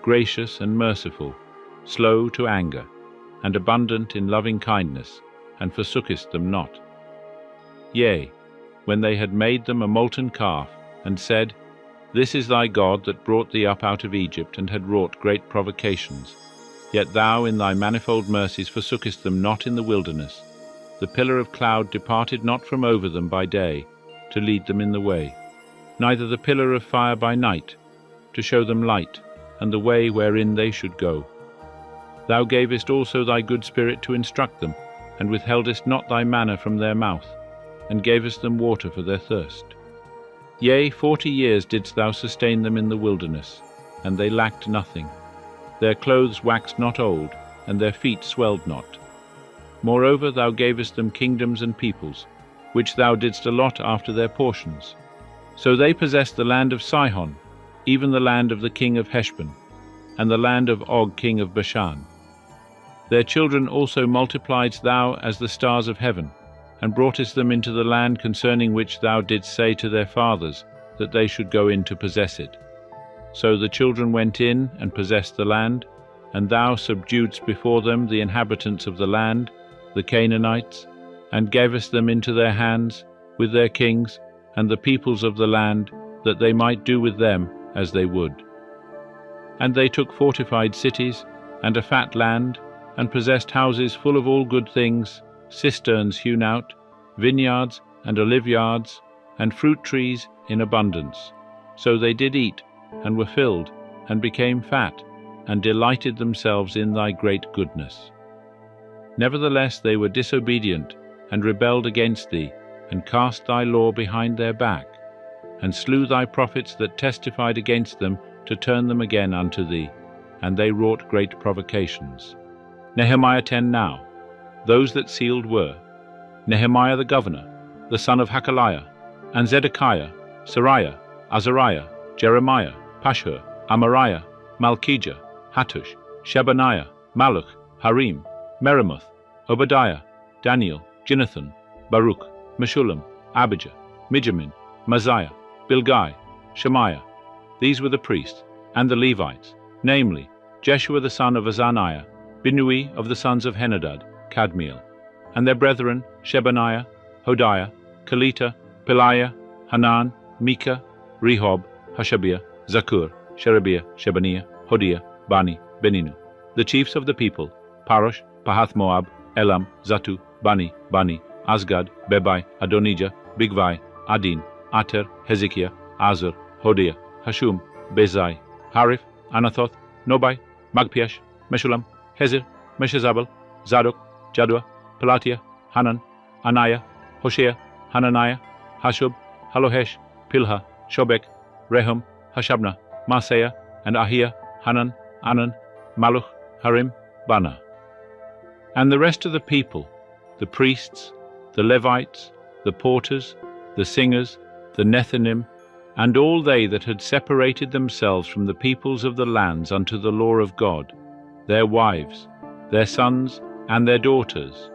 gracious and merciful, slow to anger, and abundant in loving kindness, and forsookest them not. Yea, when they had made them a molten calf, and said, This is thy God that brought thee up out of Egypt, and had wrought great provocations, yet thou in thy manifold mercies forsookest them not in the wilderness. The pillar of cloud departed not from over them by day, to lead them in the way, neither the pillar of fire by night, to show them light, and the way wherein they should go. Thou gavest also thy good Spirit to instruct them, and withheldest not thy manna from their mouth, and gavest them water for their thirst. Yea, 40 years didst thou sustain them in the wilderness, and they lacked nothing. Their clothes waxed not old, and their feet swelled not. Moreover, thou gavest them kingdoms and peoples, which thou didst allot after their portions. So they possessed the land of Sihon, even the land of the king of Heshbon, and the land of Og king of Bashan. Their children also multipliedst thou as the stars of heaven, and broughtest them into the land concerning which thou didst say to their fathers, that they should go in to possess it. So the children went in and possessed the land, and thou subduedst before them the inhabitants of the land, the Canaanites, and gavest them into their hands, with their kings, and the peoples of the land, that they might do with them as they would. And they took fortified cities, and a fat land, and possessed houses full of all good things, cisterns hewn out, vineyards and oliveyards, and fruit trees in abundance. So they did eat, and were filled, and became fat, and delighted themselves in thy great goodness. Nevertheless they were disobedient, and rebelled against thee, and cast thy law behind their back, and slew thy prophets that testified against them, to turn them again unto thee, and they wrought great provocations. Nehemiah 10 now. Those that sealed were Nehemiah the governor, the son of Hakaliah, and Zedekiah, Seraiah, Azariah, Jeremiah, Pashhur, Amariah, Malchijah, Hattush, Shebaniah, Malluch, Harim, Meremoth, Obadiah, Daniel, Ginnathan, Baruch, Meshullam, Abijah, Mijamin, Maziah, Bilgai, Shemaiah. These were the priests, and the Levites, namely, Jeshua the son of Azaniah, Binnui of the sons of Henadad, Kadmiel, and their brethren, Shebaniah, Hodiah, Kelita, Peliah, Hanan, Micah, Rehob, Hashabiah, Zakur, Sherebiah, Shebaniah, Hodiah, Bani, Beninu. The chiefs of the people, Parosh, Pahath-Moab, Elam, Zatu, Bani, Asgad, Bebai, Adonijah, Bigvai, Adin, Ater, Hezekiah, Azur, Hodiah, Hashum, Bezai, Harif, Anathoth, Nobai, Magpiash, Meshullam, Hezir, Meshezabel, Zadok, Jadua, Pelatiah, Hanan, Anaiah, Hoshea, Hananiah, Hashub, Halohesh, Pilha, Shobek, Rehum, Hashabna, Maaseiah, and Ahiah, Hanan, Anan, Maluch, Harim, Bana. And the rest of the people, the priests, the Levites, the porters, the singers, the Nethinim, and all they that had separated themselves from the peoples of the lands unto the law of God, their wives, their sons, and their daughters,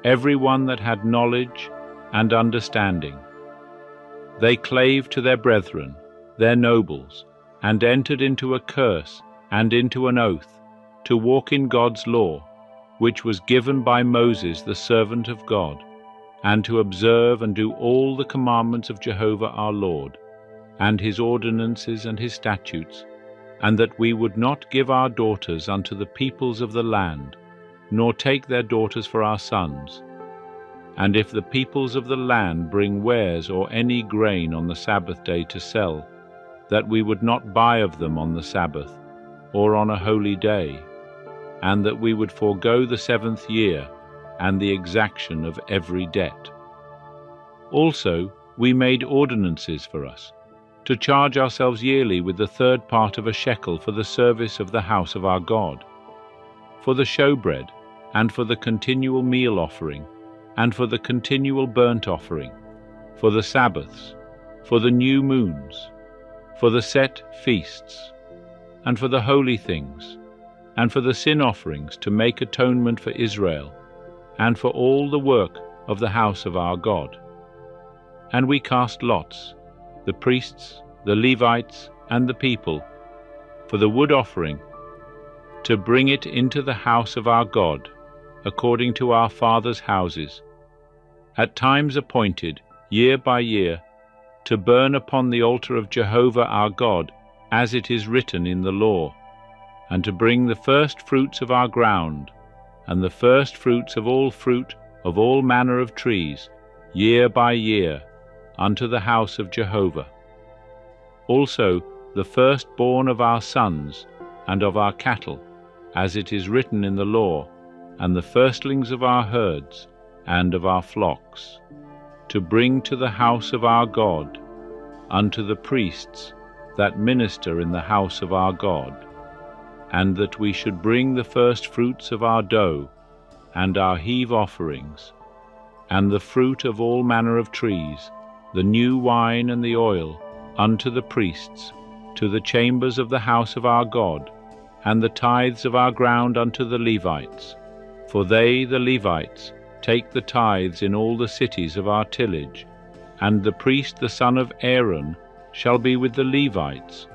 every one that had knowledge and understanding. They clave to their brethren, their nobles, and entered into a curse and into an oath, to walk in God's law, which was given by Moses the servant of God, and to observe and do all the commandments of Jehovah our Lord, and his ordinances and his statutes, and that we would not give our daughters unto the peoples of the land, nor take their daughters for our sons. And if the peoples of the land bring wares or any grain on the Sabbath day to sell, that we would not buy of them on the Sabbath, or on a holy day, and that we would forego the 7th year, and the exaction of every debt. Also we made ordinances for us, to charge ourselves yearly with the 3rd part of a shekel for the service of the house of our God, for the showbread, and for the continual meal offering, and for the continual burnt offering, for the Sabbaths, for the new moons, for the set feasts, and for the holy things, and for the sin offerings to make atonement for Israel, and for all the work of the house of our God. And we cast lots, the priests, the Levites, and the people, for the wood offering, to bring it into the house of our God, according to our fathers' houses, at times appointed, year by year, to burn upon the altar of Jehovah our God, as it is written in the law, and to bring the first fruits of our ground, and the first fruits of all fruit of all manner of trees, year by year, unto the house of Jehovah. Also the firstborn of our sons and of our cattle, as it is written in the law, and the firstlings of our herds and of our flocks, to bring to the house of our God, unto the priests that minister in the house of our God, and that we should bring the first fruits of our dough, and our heave offerings, and the fruit of all manner of trees, the new wine and the oil, unto the priests, to the chambers of the house of our God, and the tithes of our ground unto the Levites. For they, the Levites, take the tithes in all the cities of our tillage, and the priest the son of Aaron shall be with the Levites,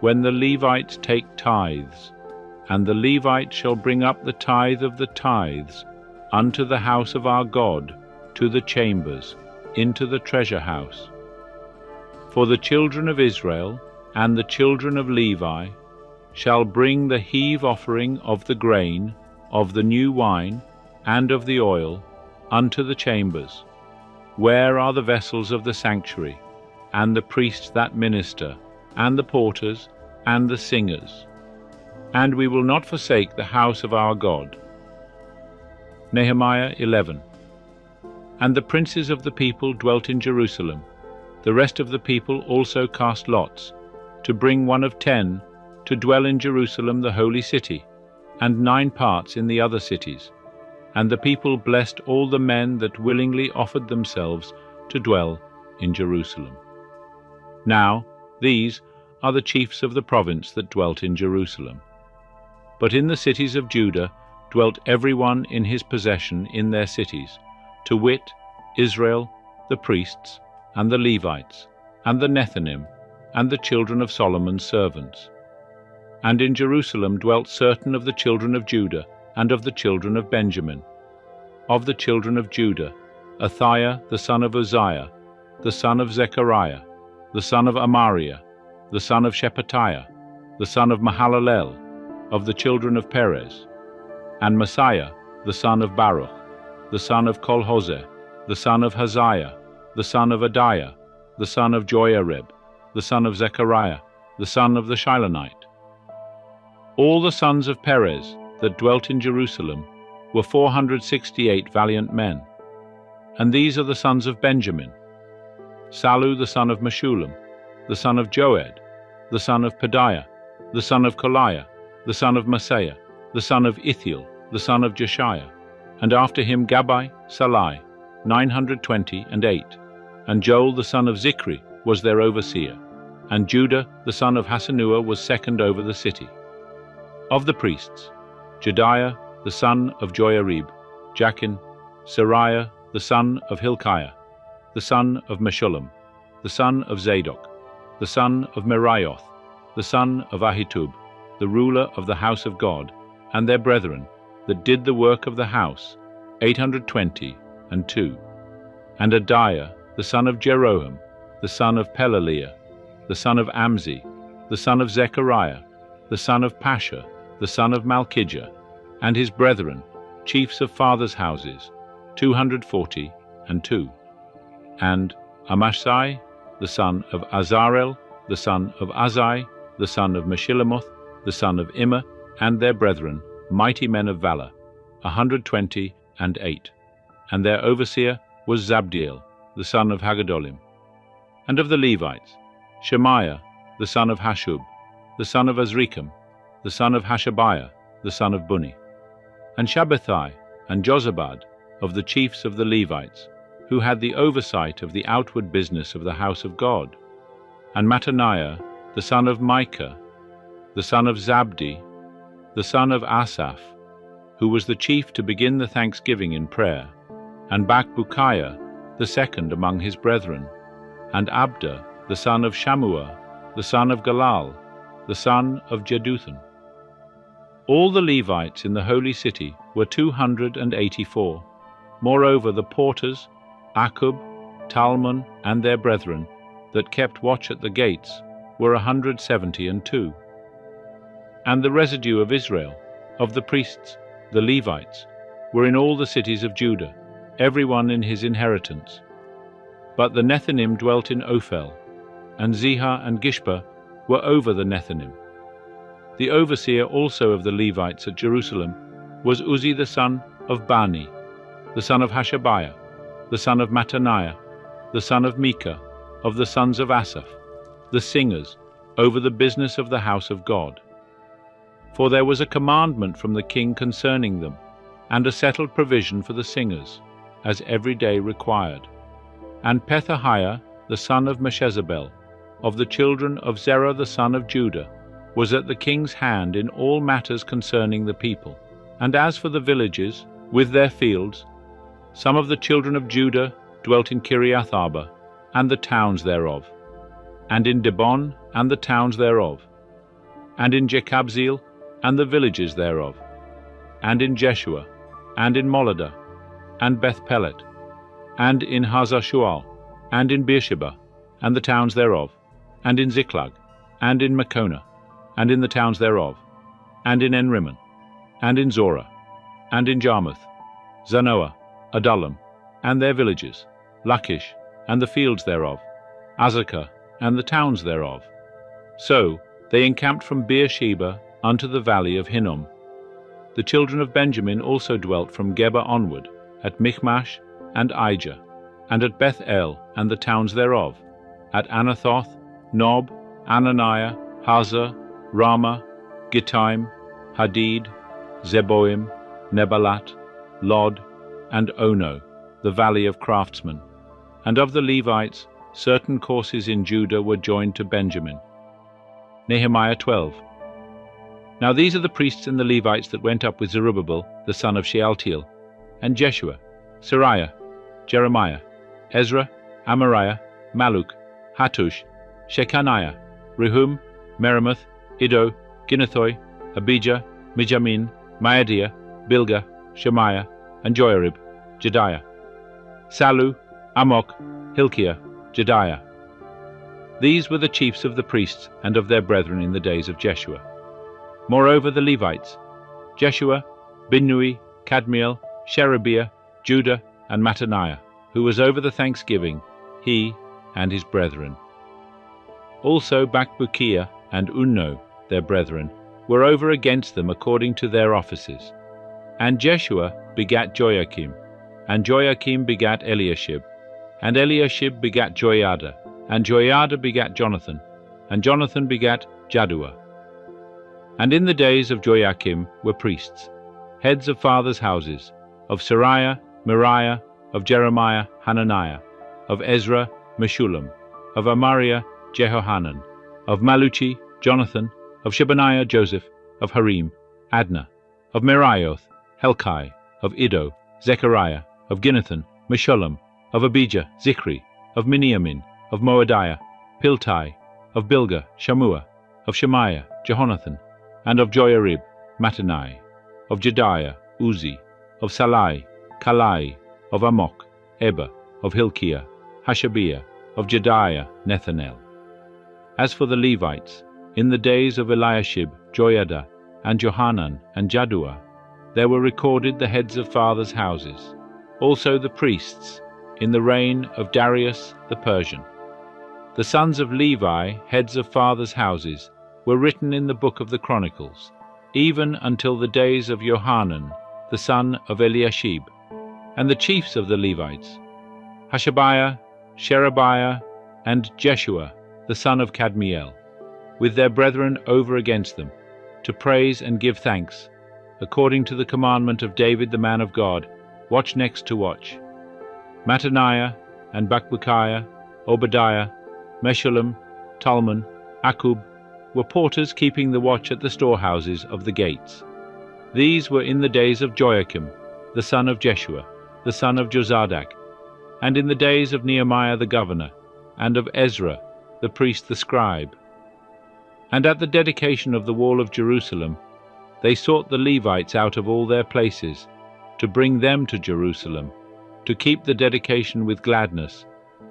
when the Levites take tithes, and the Levite shall bring up the tithe of the tithes unto the house of our God, to the chambers, into the treasure house. For the children of Israel and the children of Levi shall bring the heave offering of the grain, of the new wine, and of the oil, unto the chambers, where are the vessels of the sanctuary, and the priests that minister, and the porters, and the singers. And we will not forsake the house of our God. Nehemiah 11. And the princes of the people dwelt in Jerusalem. The rest of the people also cast lots, to bring 1 of 10 to dwell in Jerusalem the holy city, and 9 parts in the other cities. And the people blessed all the men that willingly offered themselves to dwell in Jerusalem. Now these are the chiefs of the province that dwelt in Jerusalem. But in the cities of Judah dwelt every one in his possession in their cities, to wit, Israel, the priests, and the Levites, and the Nethinim, and the children of Solomon's servants. And in Jerusalem dwelt certain of the children of Judah, and of the children of Benjamin. Of the children of Judah, Athiah the son of Uzziah, the son of Zechariah, the son of Amariah, the son of Shephatiah, the son of Mahalalel, of the children of Perez, and Messiah the son of Baruch, the son of Kolhoseh, the son of Haziah, the son of Adiah, the son of Joiarib, the son of Zechariah, the son of the Shilonite. All the sons of Perez that dwelt in Jerusalem were 468 valiant men. And these are the sons of Benjamin: Sallu the son of Meshullam, the son of Joed, the son of Pedaiah, the son of Koliah, the son of Maaseiah, the son of Ithiel, the son of Jeshiah, and after him Gabbai, Salai, 928, and Joel the son of Zichri was their overseer, and Judah the son of Hassenuah was second over the city. Of the priests, Jedaiah the son of Joiarib, Jachin, Sariah the son of Hilkiah, the son of Meshullam, the son of Zadok, the son of Meraioth, the son of Ahitub, the ruler of the house of God, and their brethren that did the work of the house, 822. And Adiah the son of Jeroham, the son of Pelaliah, the son of Amzi, the son of Zechariah, the son of Pasha, the son of Malchijah, and his brethren, chiefs of fathers' houses, 242. And Amashsai, the son of Azarel, the son of Azai, the son of Meshillemoth, the son of Immer, and their brethren, mighty men of valor, 128. And their overseer was Zabdiel, the son of Haggadolim. And of the Levites, Shemaiah, the son of Hashub, the son of Azrikam, the son of Hashabiah, the son of Bunni. And Shabbethai and Jozabad, of the chiefs of the Levites, who had the oversight of the outward business of the house of God. And Mattaniah, the son of Micah, the son of Zabdi, the son of Asaph, who was the chief to begin the thanksgiving in prayer, and Bakbukiah, the second among his brethren, and Abda, the son of Shammua, the son of Galal, the son of Jeduthun. All the Levites in the holy city were 284. Moreover, the porters, Akub, Talmon, and their brethren, that kept watch at the gates, were 172. And the residue of Israel, of the priests, the Levites, were in all the cities of Judah, every one in his inheritance. But the Nethinim dwelt in Ophel, and Ziha and Gishpa were over the Nethinim. The overseer also of the Levites at Jerusalem was Uzzi the son of Bani, the son of Hashabiah, the son of Mattaniah, the son of Micah, of the sons of Asaph, the singers, over the business of the house of God. For there was a commandment from the king concerning them, and a settled provision for the singers, as every day required. And Pethahiah, the son of Meshezabel, of the children of Zerah the son of Judah, was at the king's hand in all matters concerning the people. And as for the villages, with their fields, some of the children of Judah dwelt in Kiriath Arba, and the towns thereof. and in Dibon and the towns thereof, and in Jekabzeel and the villages thereof, and in Jeshua, and in Moladah, and Beth-Pelet, and in Hazar-Shual, and in Beersheba, and the towns thereof, and in Ziklag, and in Makona, and in the towns thereof, and in En-Rimmon, and in Zorah, and in Jarmuth, Zanoah, Adullam, and their villages, Lachish, and the fields thereof, Azekah, and the towns thereof. So they encamped from Beersheba unto the valley of Hinnom. The children of Benjamin also dwelt from Geba onward, at Michmash and Ijah, and at Beth-El and the towns thereof, at Anathoth, Nob, Ananiah, Hazar, Ramah, Gittaim, Hadid, Zeboim, Nebalat, Lod, and Ono, the valley of craftsmen. And of the Levites, certain courses in Judah were joined to Benjamin. Nehemiah 12. Now these are the priests and the Levites that went up with Zerubbabel, the son of Shealtiel, and Jeshua, Seraiah, Jeremiah, Ezra, Amariah, Malluch, Hattush, Shechaniah, Rehum, Meremoth, Iddo, Ginnethoi, Abijah, Mijamin, Maadiah, Bilgah, Shemaiah, and Joiarib, Jediah, Sallu, Amok, Hilkiah, Jediah. These were the chiefs of the priests and of their brethren in the days of Jeshua. Moreover the Levites, Jeshua, Binnui, Kadmiel, Sherebiah, Judah, and Mattaniah, who was over the thanksgiving, he and his brethren. Also Bakbukiah and Unno, their brethren, were over against them according to their offices. And Jeshua begat Joachim, and Joachim begat Eliashib, and Eliashib begat Joiada, and Joiada begat Jonathan, and Jonathan begat Jaddua. And in the days of Joachim were priests, heads of fathers' houses, of Seraiah, Miriah, of Jeremiah, Hananiah, of Ezra, Meshullam, of Amariah, Jehohanan, of Malluchi, Jonathan, of Shebaniah, Joseph, of Harim, Adna, of Meraioth, Helkai, of Iddo, Zechariah, of Ginnathan, Meshullam, of Abijah, Zichri, of Miniamin, of Moadiah, Piltai, of Bilgah, Shammua, of Shemaiah, Jehonathan, and of Joiarib, Mattenai, of Jediah, Uzi, of Salai, Kalai, of Amok, Eber, of Hilkiah, Hashabiah, of Jediah, Nethanel. As for the Levites, in the days of Eliashib, Joiada, and Johanan, and Jaddua, there were recorded the heads of fathers' houses, also the priests, in the reign of Darius the Persian. The sons of Levi, heads of fathers' houses, were written in the book of the Chronicles, even until the days of Johanan, the son of Eliashib, and the chiefs of the Levites, Hashabiah, Sherebiah, and Jeshua, the son of Kadmiel, with their brethren over against them, to praise and give thanks, according to the commandment of David the man of God, watch next to watch. Mattaniah and Bakbukiah, Obadiah, Meshullam, Talmon, Akkub, were porters keeping the watch at the storehouses of the gates. These were in the days of Joachim, the son of Jeshua, the son of Jozadak, and in the days of Nehemiah the governor, and of Ezra, the priest the scribe. And at the dedication of the wall of Jerusalem, they sought the Levites out of all their places, to bring them to Jerusalem, to keep the dedication with gladness,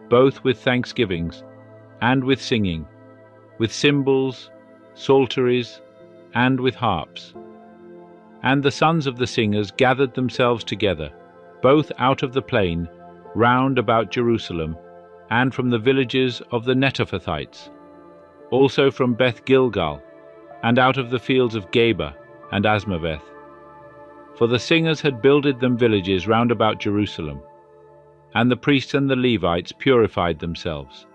both with thanksgivings, and with singing, with cymbals, psalteries, and with harps. And the sons of the singers gathered themselves together, both out of the plain, round about Jerusalem, and from the villages of the Netophathites, also from Beth Gilgal, and out of the fields of Geba and Asmaveth. For the singers had builded them villages round about Jerusalem. And the priests and the Levites purified themselves,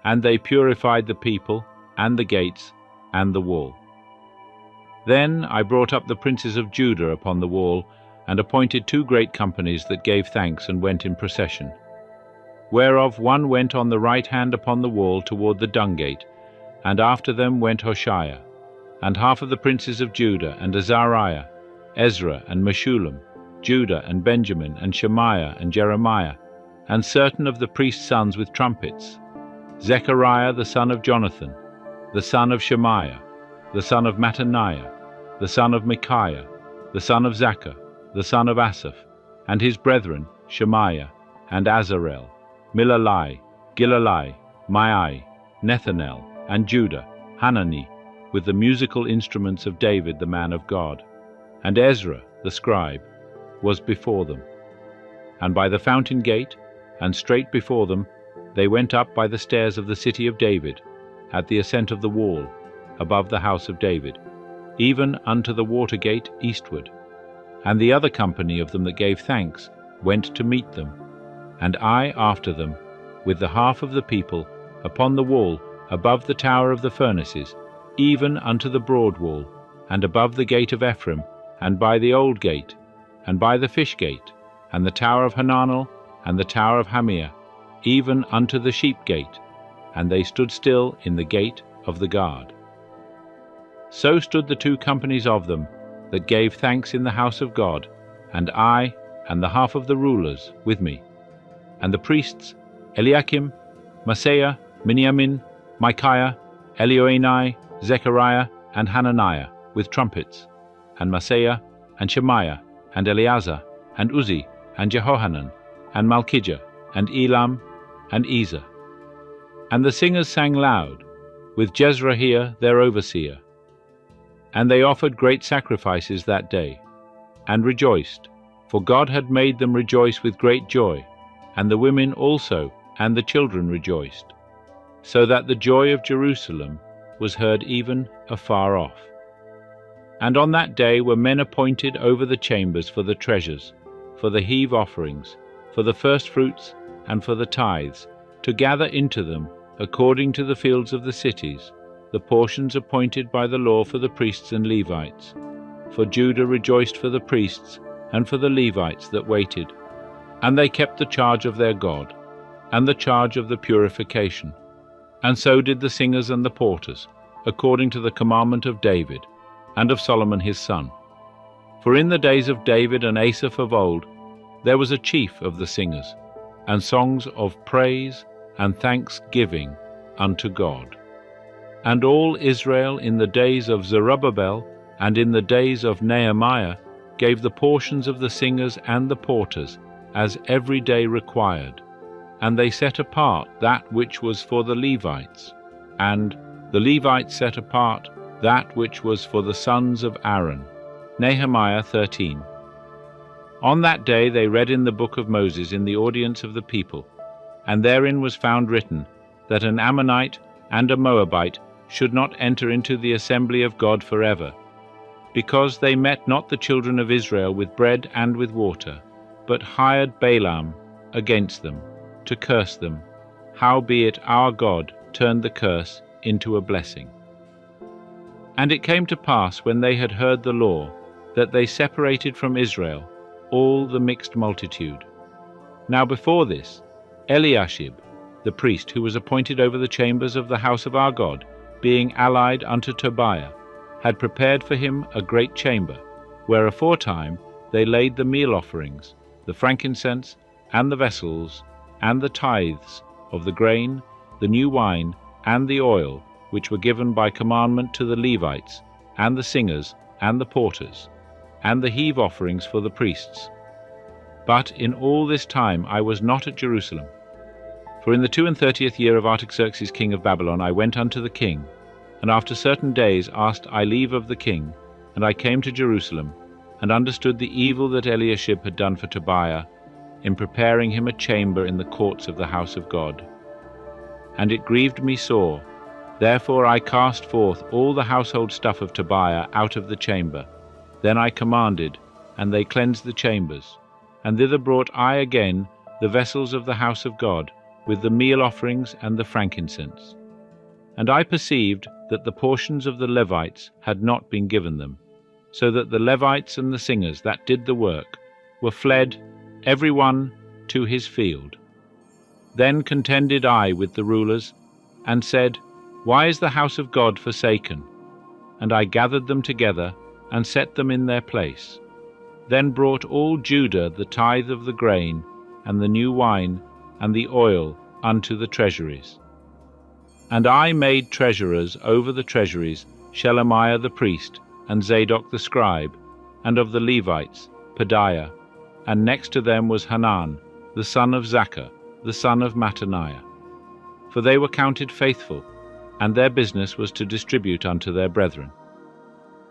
and they purified the people, and the gates, and the wall. Then I brought up the princes of Judah upon the wall, and appointed 2 great companies that gave thanks and went in procession, whereof one went on the right hand upon the wall toward the dung gate, and after them went Hoshea, and half of the princes of Judah, and Azariah, Ezra, and Meshullam, Judah, and Benjamin, and Shemaiah, and Jeremiah, and certain of the priests' sons with trumpets. Zechariah the son of Jonathan, the son of Shemaiah, the son of Mattaniah, the son of Micaiah, the son of Zaccur, the son of Asaph, and his brethren Shemaiah, and Azarel, Milalai, Gilalai, Maai, Nethanel, and Judah, Hanani, with the musical instruments of David the man of God. And Ezra the scribe was before them. And by the fountain gate, and straight before them, they went up by the stairs of the city of David, at the ascent of the wall, above the house of David, even unto the water gate eastward. And the other company of them that gave thanks went to meet them, and I after them, with the half of the people, upon the wall above the tower of the furnaces, even unto the broad wall, and above the gate of Ephraim, and by the old gate, and by the fish gate, and the tower of Hananel, and the tower of Hamir, even unto the sheep gate, and they stood still in the gate of the guard. So stood the two companies of them that gave thanks in the house of God, and I and the half of the rulers with me, and the priests Eliakim, Maaseiah, Miniamin, Micaiah, Elioenai, Zechariah, and Hananiah, with trumpets, and Maaseiah, and Shemaiah, and Eleazar, and Uzzi, and Jehohanan, and Malchijah, and Elam, and Ezer. And the singers sang loud, with Jezrahia their overseer. And they offered great sacrifices that day, and rejoiced, for God had made them rejoice with great joy, and the women also, and the children rejoiced, so that the joy of Jerusalem was heard even afar off. And on that day were men appointed over the chambers for the treasures, for the heave offerings, for the firstfruits, and for the tithes, to gather into them, according to the fields of the cities, the portions appointed by the law for the priests and Levites. For Judah rejoiced for the priests, and for the Levites that waited. And they kept the charge of their God, and the charge of the purification. And so did the singers and the porters, according to the commandment of David, and of Solomon his son. For in the days of David and Asaph of old, there was a chief of the singers, and songs of praise and thanksgiving unto God. And all Israel in the days of Zerubbabel and in the days of Nehemiah gave the portions of the singers and the porters, as every day required. And they set apart that which was for the Levites, and the Levites set apart that which was for the sons of Aaron. Nehemiah 13. On that day they read in the book of Moses in the audience of the people, and therein was found written that an Ammonite and a Moabite should not enter into the assembly of God forever, because they met not the children of Israel with bread and with water, but hired Balaam against them, to curse them, howbeit our God turned the curse into a blessing. And it came to pass, when they had heard the law, that they separated from Israel all the mixed multitude. Now before this, Eliashib, the priest, who was appointed over the chambers of the house of our God, being allied unto Tobiah, had prepared for him a great chamber, where aforetime they laid the meal offerings, the frankincense, and the vessels, and the tithes of the grain, the new wine, and the oil, which were given by commandment to the Levites, and the singers, and the porters, and the heave offerings for the priests. But in all this time I was not at Jerusalem. For in the 32nd year of Artaxerxes king of Babylon I went unto the king, and after certain days asked I leave of the king, and I came to Jerusalem, and understood the evil that Eliashib had done for Tobiah, in preparing him a chamber in the courts of the house of God. And it grieved me sore. Therefore I cast forth all the household stuff of Tobiah out of the chamber. Then I commanded, and they cleansed the chambers. And thither brought I again the vessels of the house of God, with the meal offerings and the frankincense. And I perceived that the portions of the Levites had not been given them, so that the Levites and the singers that did the work were fled, every one to his field. Then contended I with the rulers, and said, Why is the house of God forsaken? And I gathered them together, and set them in their place. Then brought all Judah the tithe of the grain, and the new wine, and the oil unto the treasuries. And I made treasurers over the treasuries Shelemiah the priest, and Zadok the scribe, and of the Levites, Pedaiah, and next to them was Hanan, the son of Zaccur, the son of Mattaniah. For they were counted faithful, and their business was to distribute unto their brethren.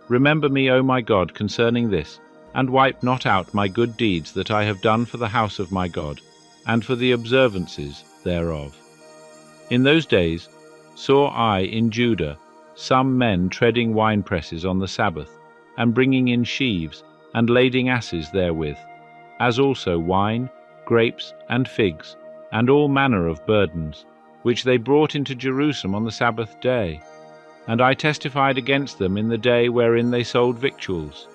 Remember me, O my God, concerning this, and wipe not out my good deeds that I have done for the house of my God, and for the observances thereof. In those days saw I in Judah some men treading winepresses on the Sabbath, and bringing in sheaves, and lading asses therewith, as also wine, grapes, and figs, and all manner of burdens, which they brought into Jerusalem on the Sabbath day. And I testified against them in the day wherein they sold victuals.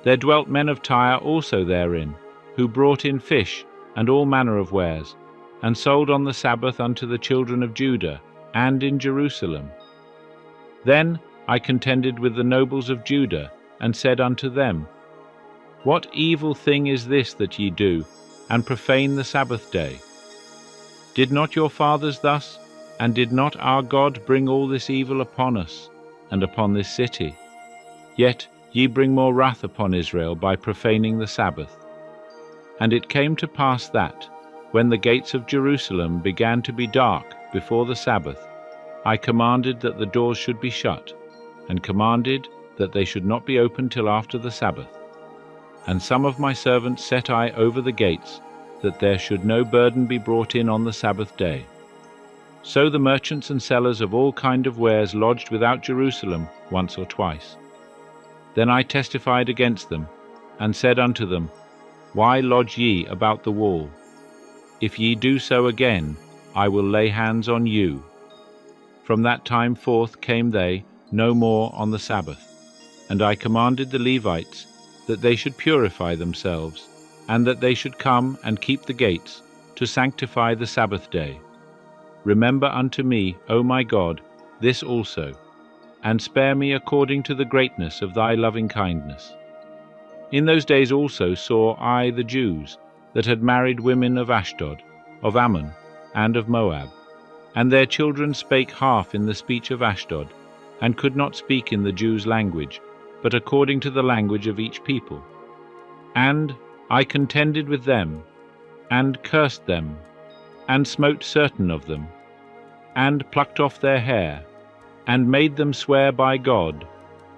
There dwelt men of Tyre also therein, who brought in fish, and all manner of wares, and sold on the Sabbath unto the children of Judah, and in Jerusalem. Then I contended with the nobles of Judah, and said unto them, What evil thing is this that ye do, and profane the Sabbath day? Did not your fathers thus, and did not our God bring all this evil upon us, and upon this city? Yet ye bring more wrath upon Israel by profaning the Sabbath. And it came to pass that, when the gates of Jerusalem began to be dark before the Sabbath, I commanded that the doors should be shut, and commanded that they should not be opened till after the Sabbath. And some of my servants set I over the gates, that there should no burden be brought in on the Sabbath day. So the merchants and sellers of all kind of wares lodged without Jerusalem once or twice. Then I testified against them, and said unto them, Why lodge ye about the wall? If ye do so again, I will lay hands on you. From that time forth came they no more on the Sabbath. And I commanded the Levites that they should purify themselves, and that they should come and keep the gates, to sanctify the Sabbath day. Remember unto me, O my God, this also, and spare me according to the greatness of thy loving kindness. In those days also saw I the Jews that had married women of Ashdod, of Ammon, and of Moab, and their children spake half in the speech of Ashdod, and could not speak in the Jews' language, but according to the language of each people. And I contended with them, and cursed them, and smote certain of them, and plucked off their hair, and made them swear by God,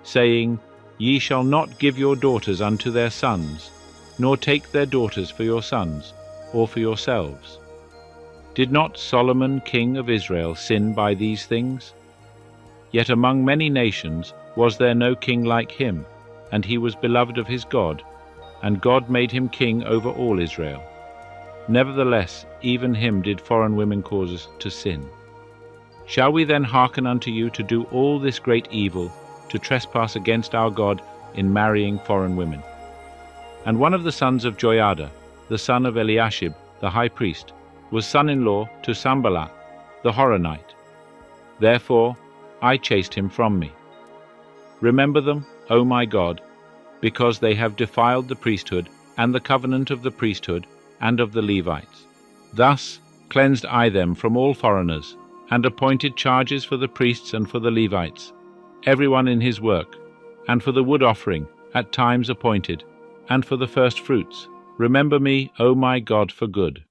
saying, Ye shall not give your daughters unto their sons, nor take their daughters for your sons, or for yourselves. Did not Solomon king of Israel sin by these things? Yet among many nations was there no king like him, and he was beloved of his God, and God made him king over all Israel. Nevertheless, even him did foreign women cause us to sin. Shall we then hearken unto you to do all this great evil, to trespass against our God in marrying foreign women? And one of the sons of Joiada, the son of Eliashib, the high priest, was son-in-law to Sanballat, the Horonite. Therefore I chased him from me. Remember them, O my God, because they have defiled the priesthood, and the covenant of the priesthood, and of the Levites. Thus cleansed I them from all foreigners, and appointed charges for the priests and for the Levites, every one in his work, and for the wood offering at times appointed, and for the first fruits. Remember me, O my God, for good.